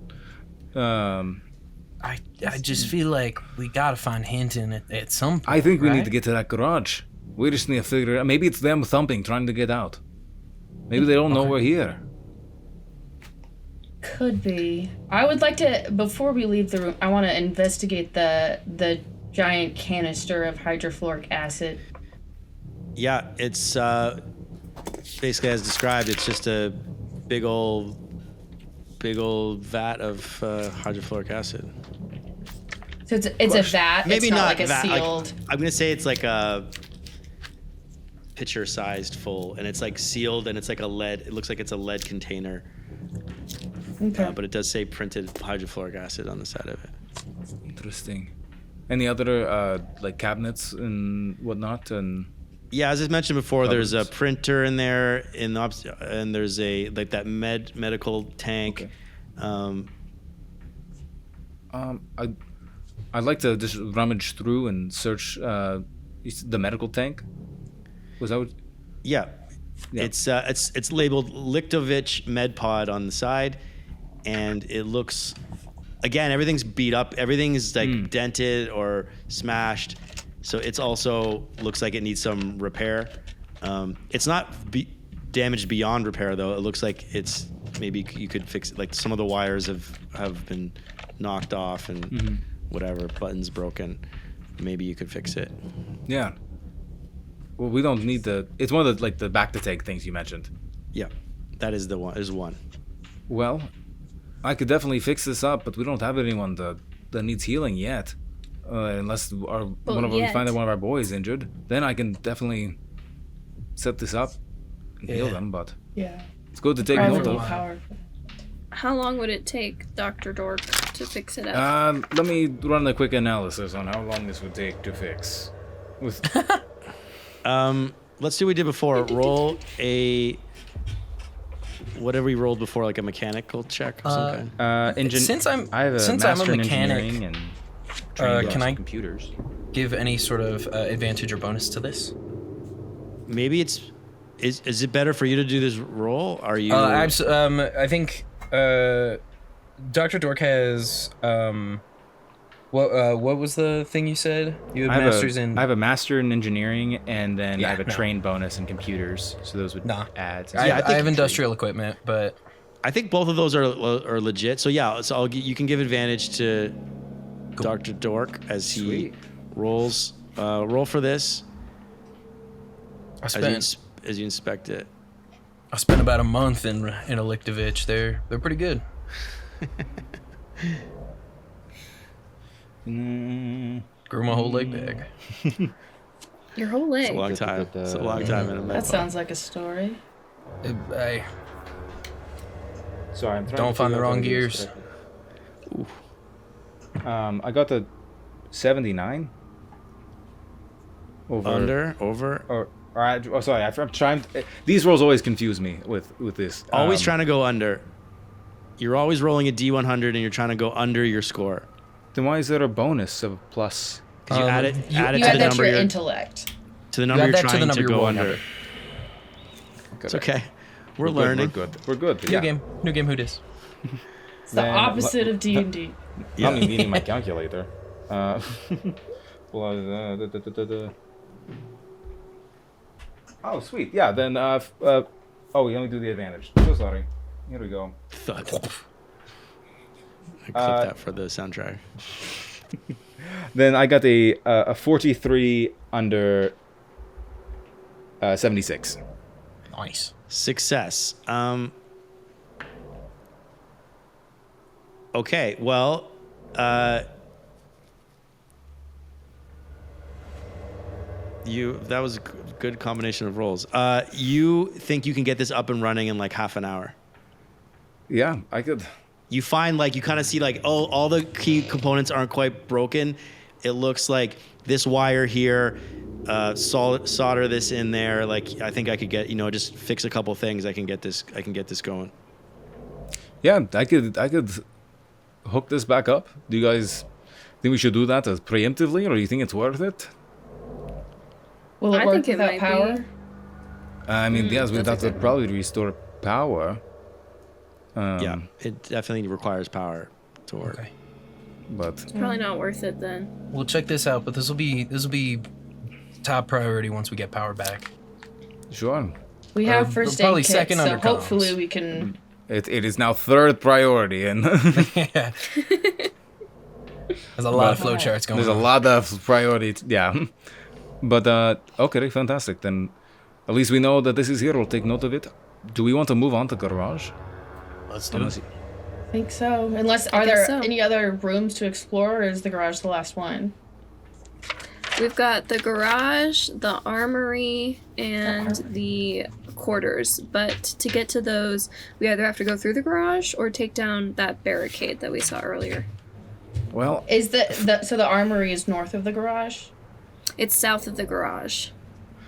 I just feel like we gotta find Hinton at some point. I think we need right? to get to that garage. We just need to figure it out. Maybe it's them thumping, trying to get out. Maybe they don't know we're here. could be. I would like to, before we leave the room, I want to investigate the giant canister of hydrofluoric acid. Yeah, it's basically as described. It's just a big old vat of hydrofluoric acid. So it's a vat. Maybe it's not, not like a vat, like- sealed. I'm gonna say it's like a pitcher-sized full, and it's like sealed, and it's like a lead. It looks like it's a lead container, Okay. but it does say printed hydrofluoric acid on the side of it. Interesting. Any other like cabinets and whatnot? And Yeah, as I mentioned before, there's a Cupboards. printer in there, and there's a like that medical tank. Okay. I'd like to just rummage through and search the medical tank. Was that what? Yeah. Yeah. It's labeled Liktovich MedPod on the side, and it looks, again, everything's beat up. Everything is like dented or smashed, so it's also looks like it needs some repair. It's not damaged beyond repair though. It looks like it's maybe you could fix it. Like some of the wires have been knocked off and whatever, buttons broken. Maybe you could fix it. Yeah. Well, we don't need the. It's one of the like the back to take things you mentioned. Yeah, that is the one. Is one. Well, I could definitely fix this up, but we don't have anyone that needs healing yet. Unless we find that one of our boys injured, then I can definitely set this up and heal Yeah. them. But Yeah. it's good to take Probably note of. powerful. How long would it take Dr. Dork to fix it up? Let me run a quick analysis on how long this would take to fix. With Let's do what we did before. Roll a whatever we rolled before, like a mechanical check or some kind. engine. Since I'm- I have a since I'm a master in mechanic- engineering and trained can on I computers. give any sort of advantage or bonus to this? Maybe it's is it better for you to do this roll? Are you? I think Dr. Dork has what was the thing you said? You had masters in. I have a master in engineering, and then Yeah, I have a no. trained bonus in computers. So those would Nah. add. I think- have industrial equipment, but I think both of those are legit. So yeah, so you can give advantage to Dr. Dork as he Sweet. rolls. Roll for this I as spent you inspect it. I spent about a month in Eliktovich. They're pretty good. Grew my whole leg back. Your whole It's a leg. long time. It's a long time in a med That pod. sounds like a story. I Sorry, I'm trying Don't to find figure the out wrong how to do this gears. correctly. I got a 79. Over. Sorry. I'm trying. These rolls always confuse me with this. Always trying to go under. You're always rolling a D100 and you're trying to go under your score. Then why is there a bonus of a plus? Because you add it, You add it add to the that to number your you're intellect. to the number add you're that to the trying number to you're go rolling. under. It's okay. We're Good, learning. We're good. Yeah. new game. Who dis? It's the Then- opposite of D&D. Yeah. Not me needing my calculator. Oh, sweet. Yeah, then, we only do the advantage. So sorry. Here we go. Thud. I clip Uh, that for the soundtrack. Then I got a 43 under 76. Nice. Success. Okay. Well. That was a good combination of rolls. You think you can get this up and running in like half an hour? Yeah, I could. You find like you kind of see like, oh, all the key components aren't quite broken. It looks like this wire here, solder this in there. Like I think I could get, just fix a couple things. I can get this going. Yeah, I could hook this back up. Do you guys think we should do that as preemptively, or do you think it's worth it? Will it I work think it without might power? be. I mean, yes, we'd that's a have to good probably restore power. Yeah, it definitely requires power to work. Okay. But It's probably not worth it then. We'll check this out, but this will be top priority once we get power back. sure, We Or have first aid probably kits, second so under hopefully comms. we can. it is now third priority, and Yeah. There's a lot of flowcharts going there's on. a lot of priority. Yeah, but okay, fantastic. Then at least we know that this is here. We'll take note of it. Do we want to move on to garage? Let's do Unless- it. I think so. Unless, are guess there so. any other rooms to explore, or is the garage the last one? We've got the garage, the armory, and the quarters. But to get to those, we either have to go through the garage or take down that barricade that we saw earlier. Well, Is so the armory is north of the garage? It's south of the garage.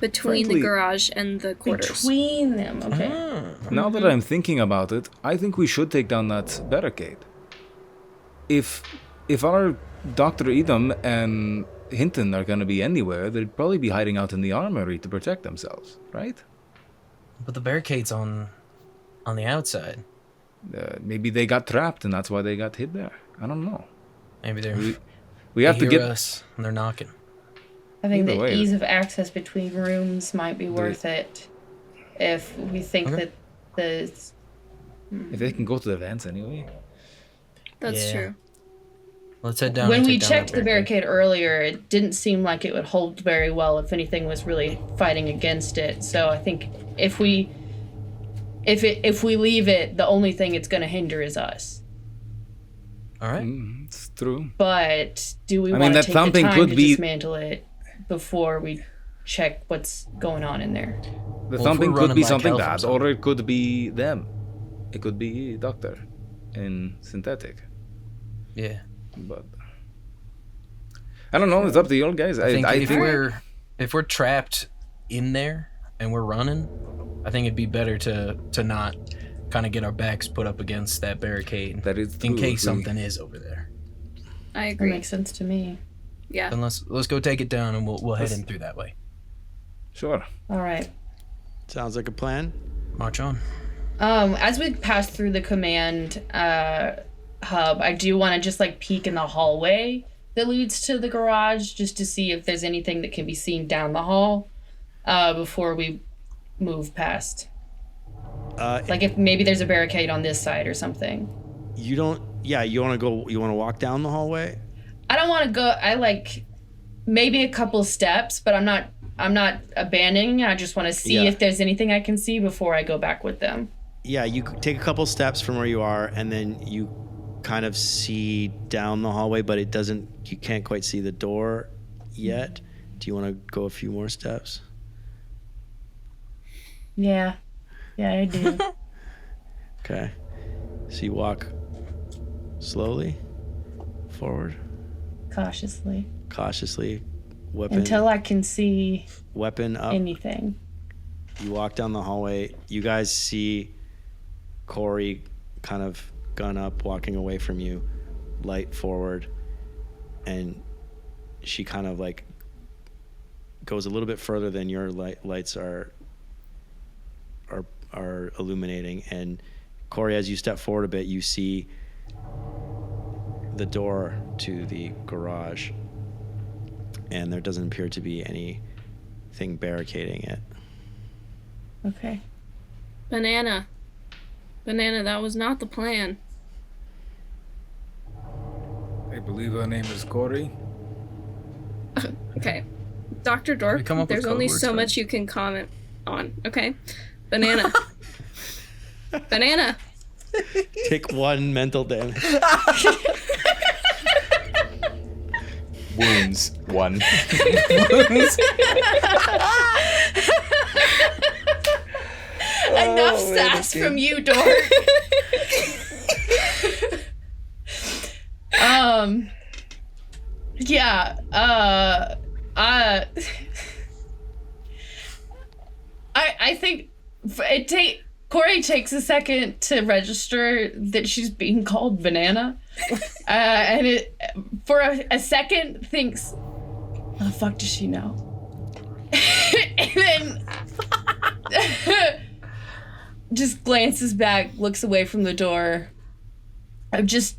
Between Frankly- the garage and the quarters. Between them, okay. now that I'm thinking about it, I think we should take down that barricade. If our Dr. Edom and Hinton are going to be anywhere, they'd probably be hiding out in the armory to protect themselves, right? But the barricade's on the outside. Maybe they got trapped and that's why they got hid there. I don't know. Maybe We have to hear get us and they're knocking. I think Either the way, ease of access between rooms might be worth it if we think Okay. that the if they can go to the vents anyway. That's Yeah. true. Let's head down. when and we take down checked that the barricade earlier, it didn't seem like it would hold very well if anything was really fighting against it. So I think if we leave it, the only thing it's going to hinder is us. All right. It's true. But do we I mean, want to that take the thumping time could to be- dismantle it before we check what's going on in there? The if thumping we're could running be like something hell from bad, or it could be them. It could be Doctor in synthetic. Yeah. But I don't know. It's up to you guys. I think I if think we're trapped in there and we're running, I think it'd be better to not kind of get our backs put up against that barricade that is in true. case We- something is over there. I That agree. makes sense to me. Yeah. Then let's go take it down, and we'll head in through that way. Sure. All right. Sounds like a plan. March on. As we pass through the command hub, I do want to just like peek in the hallway that leads to the garage, just to see if there's anything that can be seen down the hall before we move past. Like if maybe there's a barricade on this side or something. You don't. Yeah, you want to go. You want to walk down the hallway. I don't want to go. I like maybe a couple steps, but I'm not abandoning. I just want to see if there's anything I can see before I go back with them. Yeah, you take a couple steps from where you are, and then you kind of see down the hallway, but it doesn't. You can't quite see the door yet. Do you want to go a few more steps? Yeah, I do. Okay. So you walk slowly forward, cautiously, weapon Until I can see weapon up. anything. You walk down the hallway. You guys see Corey kind of gun up, walking away from you, light forward, and she kind of like goes a little bit further than your lights are illuminating. And Corey, as you step forward a bit, you see the door to the garage, and there doesn't appear to be anything barricading it. Okay. Banana, that was not the plan. I believe her name is Corey. Okay. Dr. We Dork, come up with there's code only words so for much you can comment on, okay? Banana. Banana. Take 1 mental damage. Wounds 1. Enough sass from you, Dork. Yeah. I think Corey takes a second to register that she's being called Banana, and it for a second thinks, "How the fuck does she know?" And then just glances back, looks away from the door. I'm just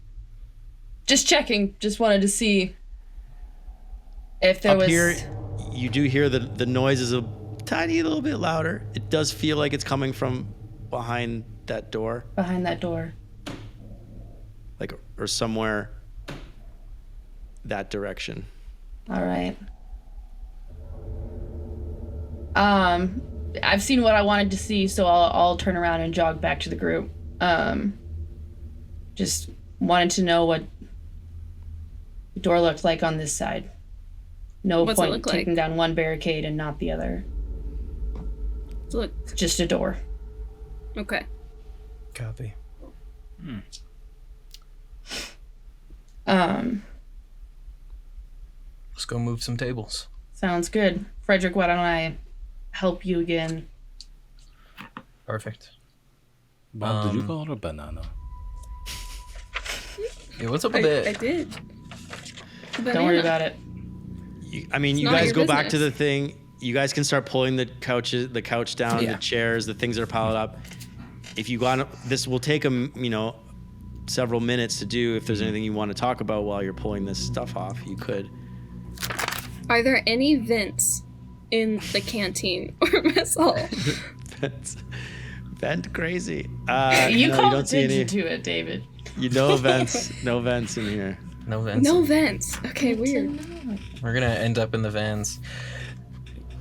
checking. Just wanted to see if there Up was. here, you do hear the noise is a tiny little bit louder. It does feel like it's coming from behind that door, Behind that door. like, or somewhere that direction. All right. I've seen what I wanted to see, so I'll turn around and jog back to the group. Just wanted to know what the door looked like on this side. No What's it point look like? taking down one barricade and not the other. Look. Just a door. Okay. Copy. Let's go move some tables. Sounds good. Frederick, why don't I help you again? Perfect. Bob, did you call her a banana? Yeah, what's up with I it? did. Don't worry about it. You It's you not guys your go back to business. the thing. You guys can start pulling the couch down, Yeah. the chairs, the things that are piled up. If you got this, will take several minutes to do. If there's anything you want to talk about while you're pulling this stuff off, you could. Are there any vents in the canteen or mess hall? Vent crazy. You no, called don't see attention any. to it, David. You know vents. No vents in here. No vents. No vents. Okay, weird. We're gonna end up in the vans.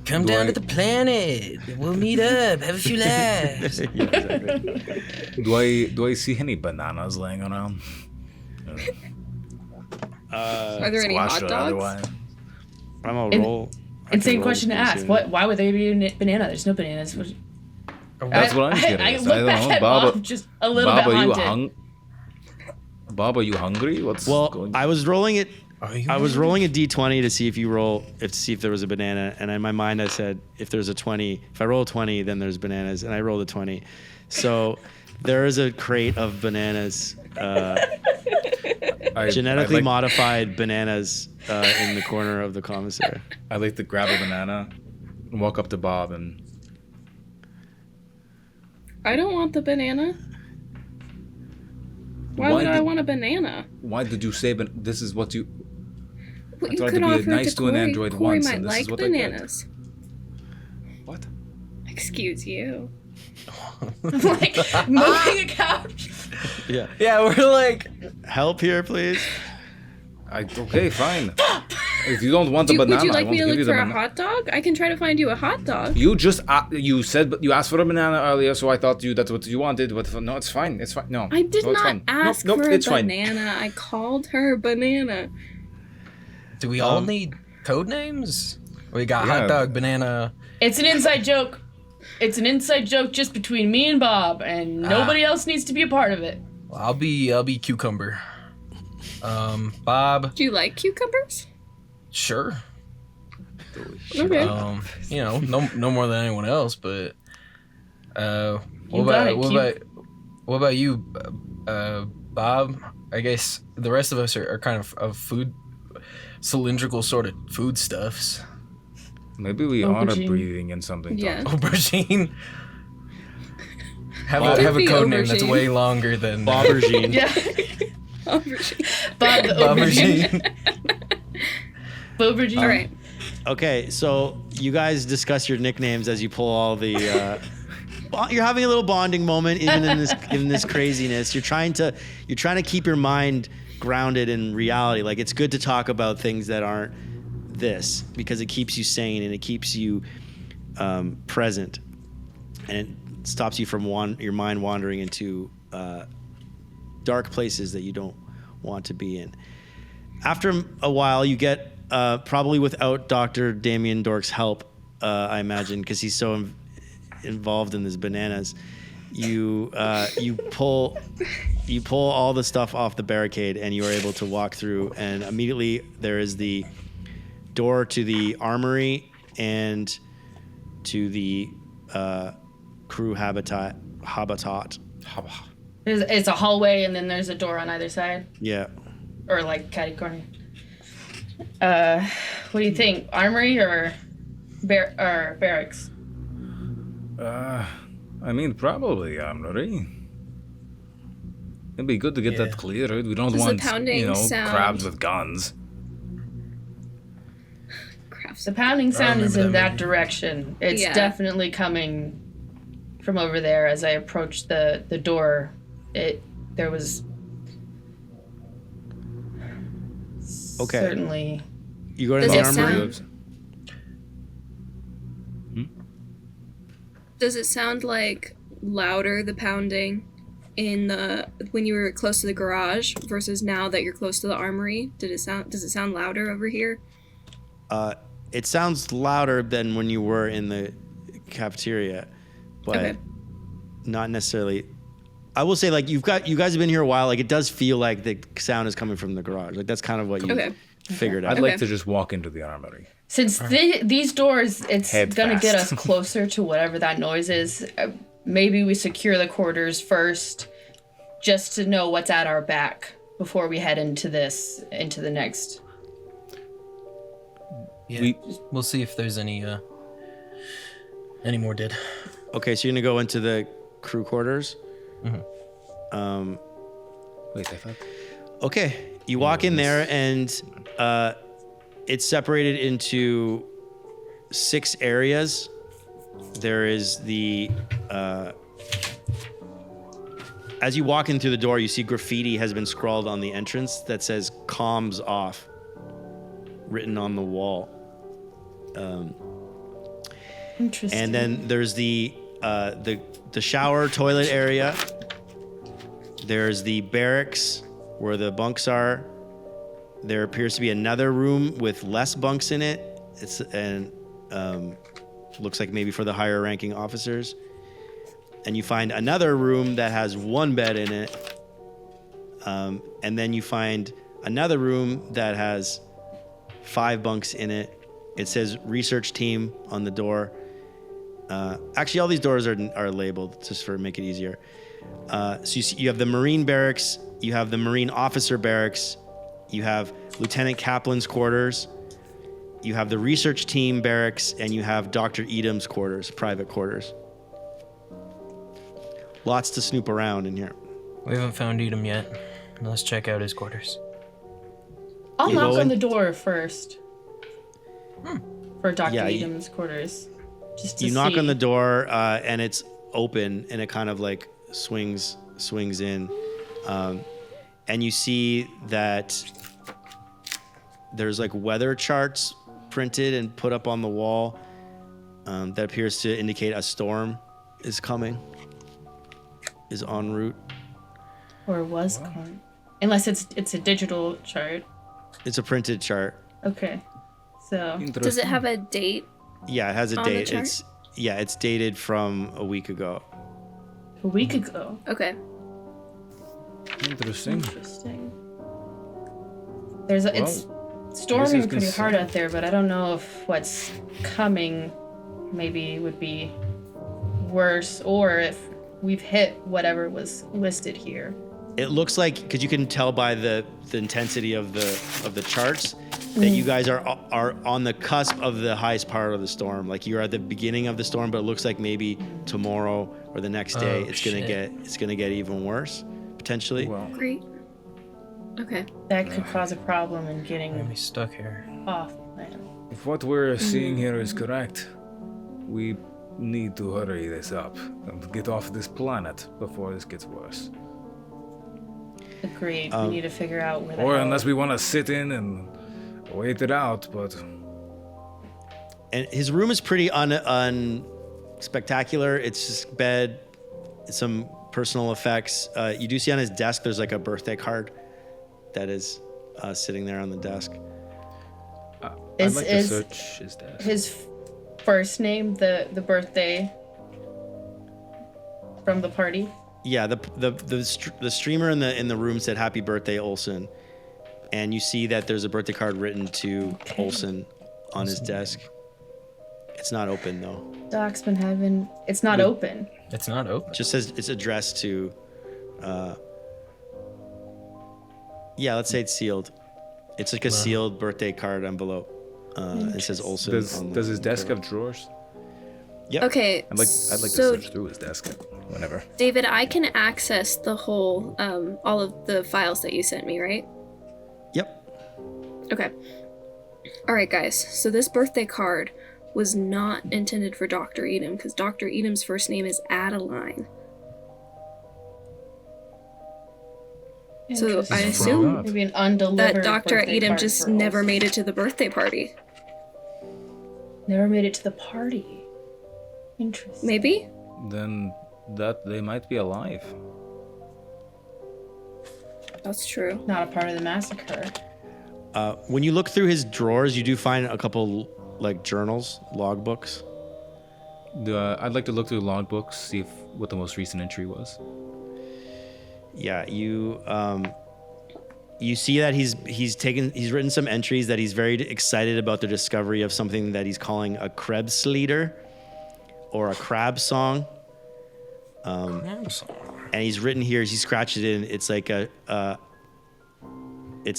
Come Do down I- to the planet. We'll meet up. Have a few laughs. Yeah, exactly. Do I see any bananas laying around? Are there any Squash hot or dogs? otherwise? I'm gonna In- roll. I can Insane roll question to pretty ask. soon. Why would there be a banana? There's no bananas. That's what I'm curious. I look back at Bob, just a little Bob, bit are you haunted. Bob, are you hungry? What's Well, going? I was rolling it. Are you? I was rolling a d20 to see if there was a banana, and in my mind I said, if there's a 20, if I roll a 20, then there's bananas, and I rolled a 20. So there is a crate of bananas Genetically like, modified bananas in the corner of the commissary. I like to grab a banana and walk up to Bob and I don't want the banana. Why would I want a banana? Why did you say this is what you Well, I you tried could to be offer nice it to to an Corey. android Corey once, might and this like is what I get. bananas. What? Excuse you. Like moving a couch. Yeah. Yeah, we're like, Help here, please. Okay, fine. If you don't want the Would banana, you I like won't me to give look you the for a banana. hot dog? I can try to find you a hot dog. You just you said you asked for a banana earlier, so I thought that's what you wanted. But no, it's fine. It's fine. No, I did no, it's not fine. ask nope, for it's a fine. banana. I called her banana. do we all need code names? We got Yeah. hot dog, banana. It's an inside joke. It's an inside joke just between me and Bob, and nobody else needs to be a part of it. Well, I'll be cucumber. Bob, Do you like cucumbers? sure. Okay. You know, no more than anyone else, but You got it, what about you, Bob? I guess the rest of us are kind of food, cylindrical sort of foodstuffs. Maybe we are Aubergine. breathing in something. Yeah. Aubergine. Have It could a be code name that's aubergine. way longer than Aubergine. Yeah. Aubergine. Bob the aubergine. Aubergine. Aubergine. All right. Okay, so you guys discuss your nicknames as you pull all the. You're having a little bonding moment, even in this craziness. You're trying to keep your mind grounded in reality. Like, it's good to talk about things that aren't this, because it keeps you sane and it keeps you present, and it stops you from your mind wandering into dark places that you don't want to be in. After a while, you get probably without Dr. Damien Dork's help, I imagine, because he's so involved in this bananas. You pull all the stuff off the barricade, and you are able to walk through. And immediately there is the door to the armory and to the crew habitat. It's a hallway, and then there's a door on either side, Yeah. or like catty corner. What do you think? Armory or barracks? I mean, probably armory. It'd be good to get that cleared. We don't Does the want, pounding sound- crabs with guns. The pounding sound is remember in that that direction. It's Yeah. definitely coming from over there. As I approached the door, there was Okay. certainly. You go to Does the it armory. sound- Does it sound like louder, the pounding, when you were close to the garage versus now that you're close to the armory? Does it sound louder over here? It sounds louder than when you were in the cafeteria, but Okay. not necessarily. I will say, like, you guys have been here a while. Like, it does feel like the sound is coming from the garage. Like, that's kind of what you Okay. figured out. I'd like Okay. to just walk into the armory. Since these doors, it's Head gonna get us fast. closer to whatever that noise is. Maybe we secure the quarters first, just to know what's at our back before we head into the next. Yeah, we'll see if there's any more dead. Okay, so you're gonna go into the crew quarters. Wait, I thought. Okay, you walk in there, and it's separated into 6 areas. There is the as you walk in through the door, you see graffiti has been scrawled on the entrance that says "comms off," written on the wall. Interesting. And then there's the shower toilet area. There's the barracks where the bunks are. There appears to be another room with less bunks in it. Looks like maybe for the higher ranking officers. And you find another room that has 1 bed in it. And then you find another room that has 5 bunks in it. It says research team on the door. Actually, all these doors are labeled just for make it easier. So you have the Marine barracks, you have the Marine officer barracks, you have Lieutenant Kaplan's quarters, you have the research team barracks, and you have Dr. Edam's quarters, private quarters. Lots to snoop around in here. We haven't found Edom yet. Let's check out his quarters. I'll You knock go on in- the door first. For Dr. Yeah, Edam's quarters. Just to You knock see. on the door, and it's open, and it kind of like swings in, and you see that there's like weather charts printed and put up on the wall that appears to indicate a storm is coming, is en route. Or was corn. Unless it's a digital chart. It's a printed chart. Okay. So Does it have a date? Yeah, it has a On the date. chart? It's dated from a week ago. a week ago. Okay. Interesting. Interesting. It's This storming is pretty cons- hard out there, but I don't know if what's coming maybe would be worse, or if we've hit whatever was listed here. It looks like, because you can tell by the intensity of the charts, that you guys are on the cusp of the highest part of the storm. Like you're at the beginning of the storm, but it looks like maybe tomorrow or the next day it's gonna get even worse potentially. Well, Great. Okay. That could cause a problem in getting I'm stuck here. off plan. if what we're seeing here is correct, we need to hurry this up and get off this planet before this gets worse. Agreed. We need to figure out where the Or hell- unless we want to sit in and wait it out, but And his room is pretty unspectacular. It's just bed, some personal effects. You do see on his desk there's like a birthday card that is sitting there on the desk. I'd Is- like to is search his desk. his first name, the birthday from the party. Yeah, the streamer in the room said "Happy Birthday, Olsen," and you see that there's a birthday card written to Olsen on his desk. It's not open though. Doc's been having. It's not open. It's not open. It just says it's addressed to. Yeah, let's say it's sealed. It's like a sealed birthday card envelope. It says Olsen. Does his desk have drawers? Yep. Okay. I'd like to so, search through his desk whenever. David, I can access the whole, all of the files that you sent me, right? Yep. Okay. All right, guys. So this birthday card was not intended for Dr. Edom because Dr. Edom's first name is Adeline. So I Interesting. assume Maybe an undelivered. that Dr. birthday Edom card just for never Olsen. made it to the birthday party. Never made it to the party. Interesting. Maybe? Then that they might be alive. That's true. Not a part of the massacre. When you look through his drawers, you do find a couple like journals, logbooks. I'd like to look through logbooks, see what the most recent entry was. Yeah, you see that he's written some entries that he's very excited about the discovery of something that he's calling a Krebslieder or a crab song. And he's written here, he scratched it in, it's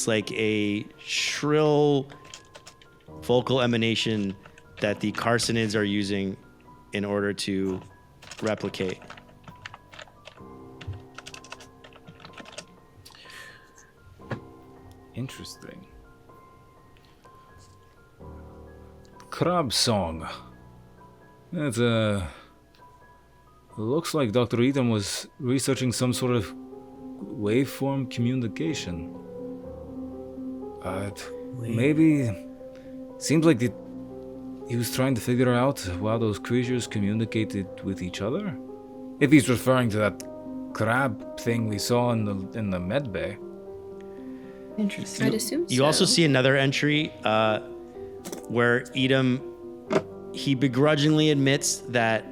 like a shrill vocal emanation that the Carsonids are using in order to replicate. Interesting. Crab song. It's looks like Dr. Edom was researching some sort of waveform communication. Maybe seems like he was trying to figure out how those creatures communicated with each other. If he's referring to that crab thing we saw in the med bay. Interesting. I'd assume so. You also see another entry where Edom, he begrudgingly admits that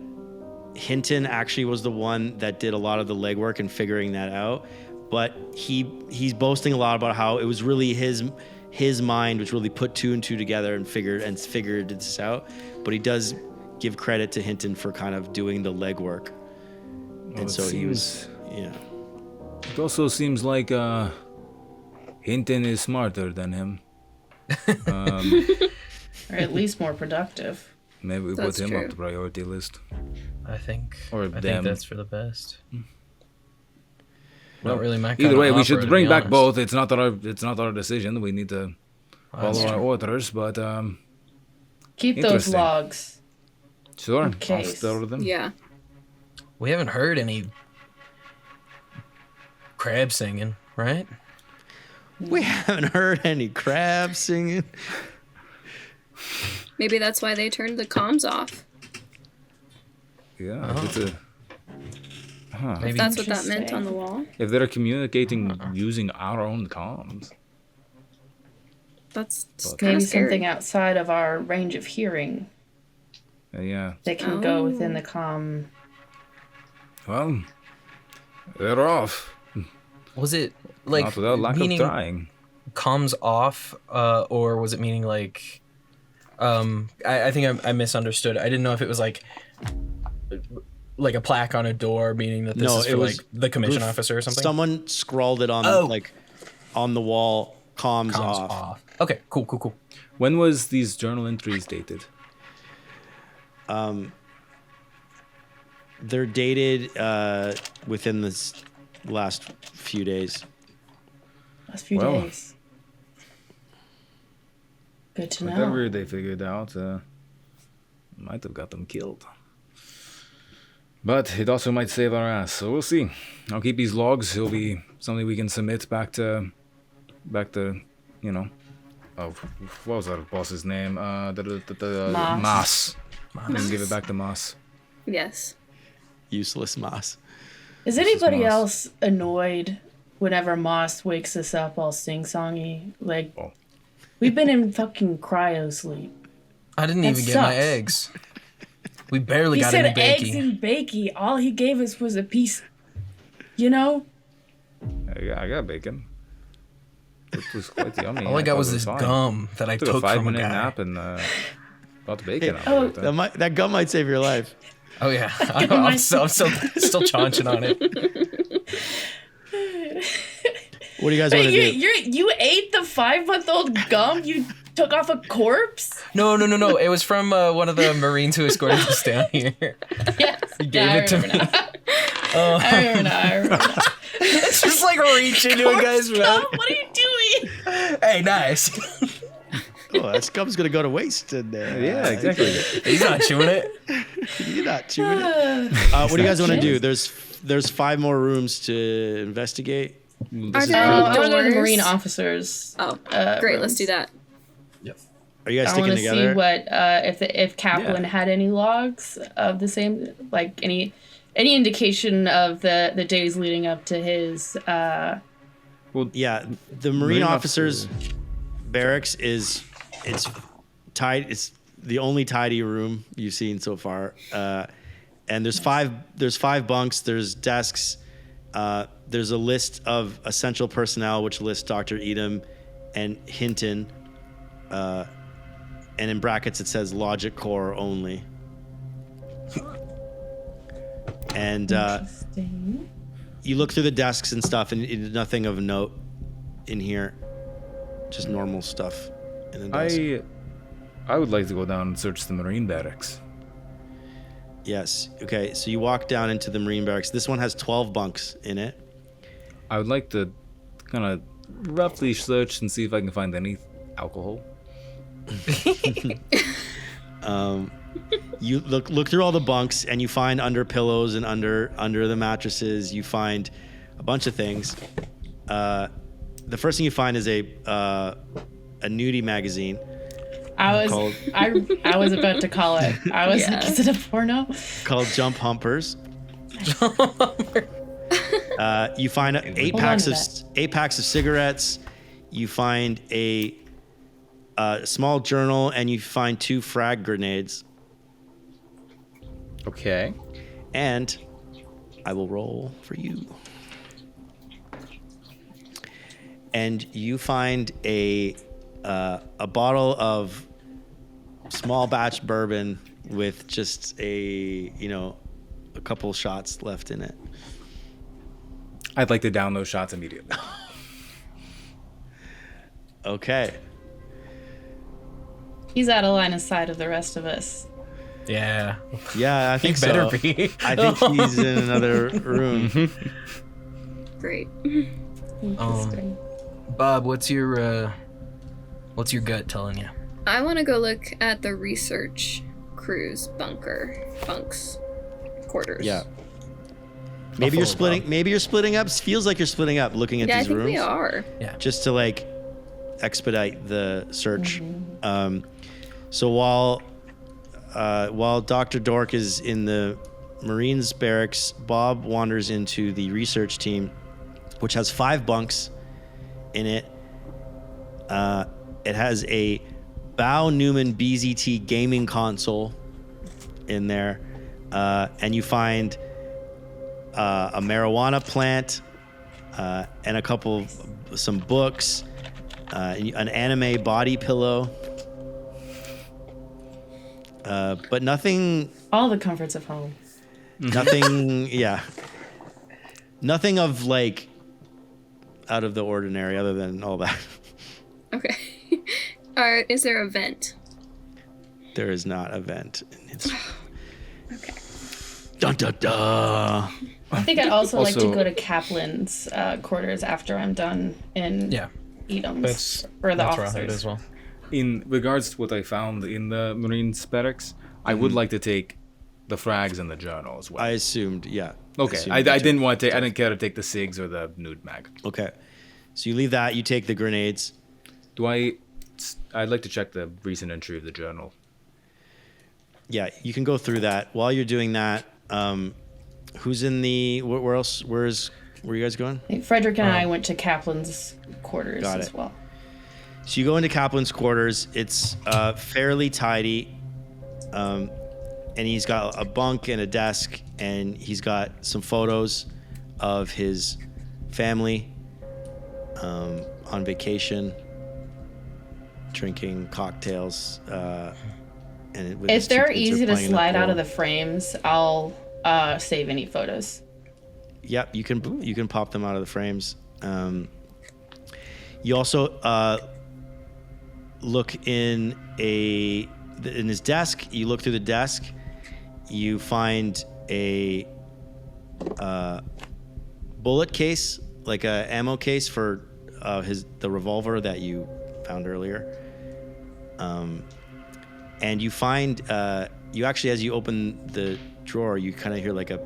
Hinton actually was the one that did a lot of the legwork in figuring that out, but he's boasting a lot about how it was really his mind which really put two and two together and figured this out. But he does give credit to Hinton for kind of doing the legwork. Well, And it so he was, seems Yeah. It also seems like Hinton is smarter than him. Or at least more productive. Maybe we That's put him true. up the priority list. I think. Or I them. think that's for the best. Well, Not really my kind either of way, we opera, should to bring be back honest. both. It's not our decision. We need to That's follow our true. orders, but Keep those Interesting. logs. sure, I'll case. store them. Yeah. We haven't heard any crab singing, right? We haven't heard any crabs singing. Maybe that's why they turned the comms off. Yeah, if it's Maybe. That's what that meant on the wall. if they're communicating using our own comms. That's kind Maybe of scary. something outside of our range of hearing. Yeah. They can go within the comm. Well, they're off. Was it like Not without lack of meaning trying. comms off, or was it meaning like? I think I misunderstood. I didn't know if it was like a plaque on a door, meaning that this No, is it for was like the commission officer or something. Someone scrawled it on on the wall. Comms Comms off. off. Okay, cool. When was these journal entries dated? They're dated within this last few days. Last few Well. days. Good to know. Whatever they figured out, might have got them killed. But it also might save our ass, so we'll see. I'll keep these logs. It'll be something we can submit back to, you know. Oh, what was our boss's name? Moss. We can give it back to Moss. Yes. Useless moss. Is anybody Moss. else annoyed whenever Moss wakes us up all sing-songy? Like, Oh. we've been in fucking cryo sleep. I didn't That even get my sucks. eggs. We barely He got said any eggs bakey. and bakey. All he gave us was a piece, you know? I got bacon. It was quite yummy. All I got thought was it this fine. gum that I Took a took from a 5-minute guy. nap and got the bacon out Oh, of it. That gum might save your life. Oh yeah, I'm still chaunching on it. What do you guys want to do? You ate the 5-month-old gum you took off a corpse? No. It was from one of the Marines who escorted us down here. Yes. He gave it to me. I remember now. It's just like reach into a guy's mouth. What are you doing? Hey, nice. Oh, that gum's gonna go to waste in there. Yeah, exactly. He's not chewing it. You're not chewing it. What do you guys want to do? There's 5 more rooms to investigate. Are there I want to go to the doors? Marine officers. Oh, great. Let's do that. Are you guys I sticking want to together? see what if Kaplan Yeah. had any logs of the same, like any indication of the days leading up to his. Yeah, the Marine officers' barracks it's tied. It's the only tidy room you've seen so far. And there's five bunks. There's desks. There's a list of essential personnel, which lists Dr. Edom and Hinton. And in brackets it says Logic Core only. And Interesting. you look through the desks and stuff, and nothing of note in here. Just normal stuff in the desk. I would like to go down and search the Marine barracks. Yes. Okay. So you walk down into the Marine barracks. This one has 12 bunks in it. I would like to kind of roughly search and see if I can find any alcohol. You look through all the bunks, and you find under pillows and under the mattresses, you find a bunch of things. The first thing you find is a nudie magazine. I was about to call it. I was like, Yeah. is it a porno? Called Jump Humpers. You find eight Hold packs on of to 8 packs of cigarettes. You find a small journal, and you find 2 frag grenades. Okay. And I will roll for you. And you find a bottle of small batch bourbon with just a couple shots left in it. I'd like to down those shots immediately. Okay. He's out of line of sight of the rest of us. Yeah. Yeah, I think He better so. be. I think he's in another room. Great. Interesting. Bob, what's your gut telling you? I want to go look at the research crew's bunks, quarters. Yeah. Maybe you're splitting. Maybe you're splitting up. Feels like you're splitting up, looking at Yeah, I these think rooms. we are. Just to like expedite the search. So while Dr. Dork is in the Marines barracks, Bob wanders into the research team, which has 5 bunks in it. It has a Bao Newman BZT gaming console in there, and you find a marijuana plant and some books, an anime body pillow, but nothing. All the comforts of home. Nothing. Yeah. Nothing of like out of the ordinary, other than all that. Okay. Is there a vent? There is not a vent. It's Okay. dun dun dun. I think I'd also like to Also- go to Kaplan's quarters after I'm done in Edom's That's or the that's where I officers heard as well. In regards to what I found in the Marines barracks, I would like to take the frags and the journal as well. I assumed, yeah. Okay, Assumed I you took- didn't want to. I didn't care to take the SIGs or the nude mag. Okay, so you leave that. You take the grenades. I'd like to check the recent entry of the journal. Yeah, you can go through that. While you're doing that, who's in the? Where else? Where you guys going? I think Frederick and I went to Kaplan's quarters Got as it. well. So you go into Kaplan's quarters. It's fairly tidy, and he's got a bunk and a desk, and he's got some photos of his family on vacation, drinking cocktails. And with his If two they're kids easy to playing in the slide out pool. of the frames, I'll save any photos. Yep, you can pop them out of the frames. You also look in his desk. You look through the desk. You find a bullet case, like a ammo case for the revolver that you found earlier. And you find you actually, as you open the drawer, you kind of hear like a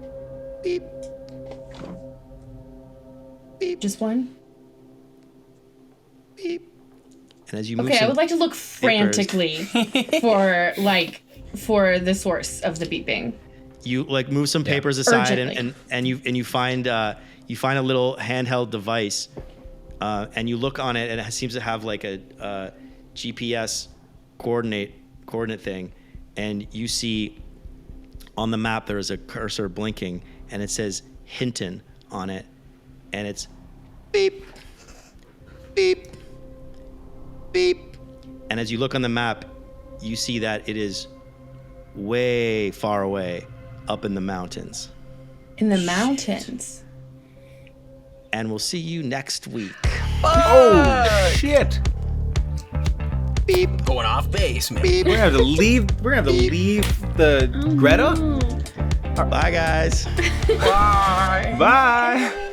beep. Beep, Just one? beep. And as you move Okay, I some would like to look frantically for the source of the beeping. you like move some papers aside Urgently. and you find a little handheld device, and you look on it and it seems to have like a GPS coordinate thing, and you see on the map there is a cursor blinking and it says Hinton on it, and it's beep, beep, beep. And as you look on the map, you see that it is way far away up in the mountains. In the mountains. And we'll see you next week. Oh shit! Beep, Going off base, man. beep. We're gonna have to leave. We're gonna have to leave the Greta. No. Bye, guys. Bye.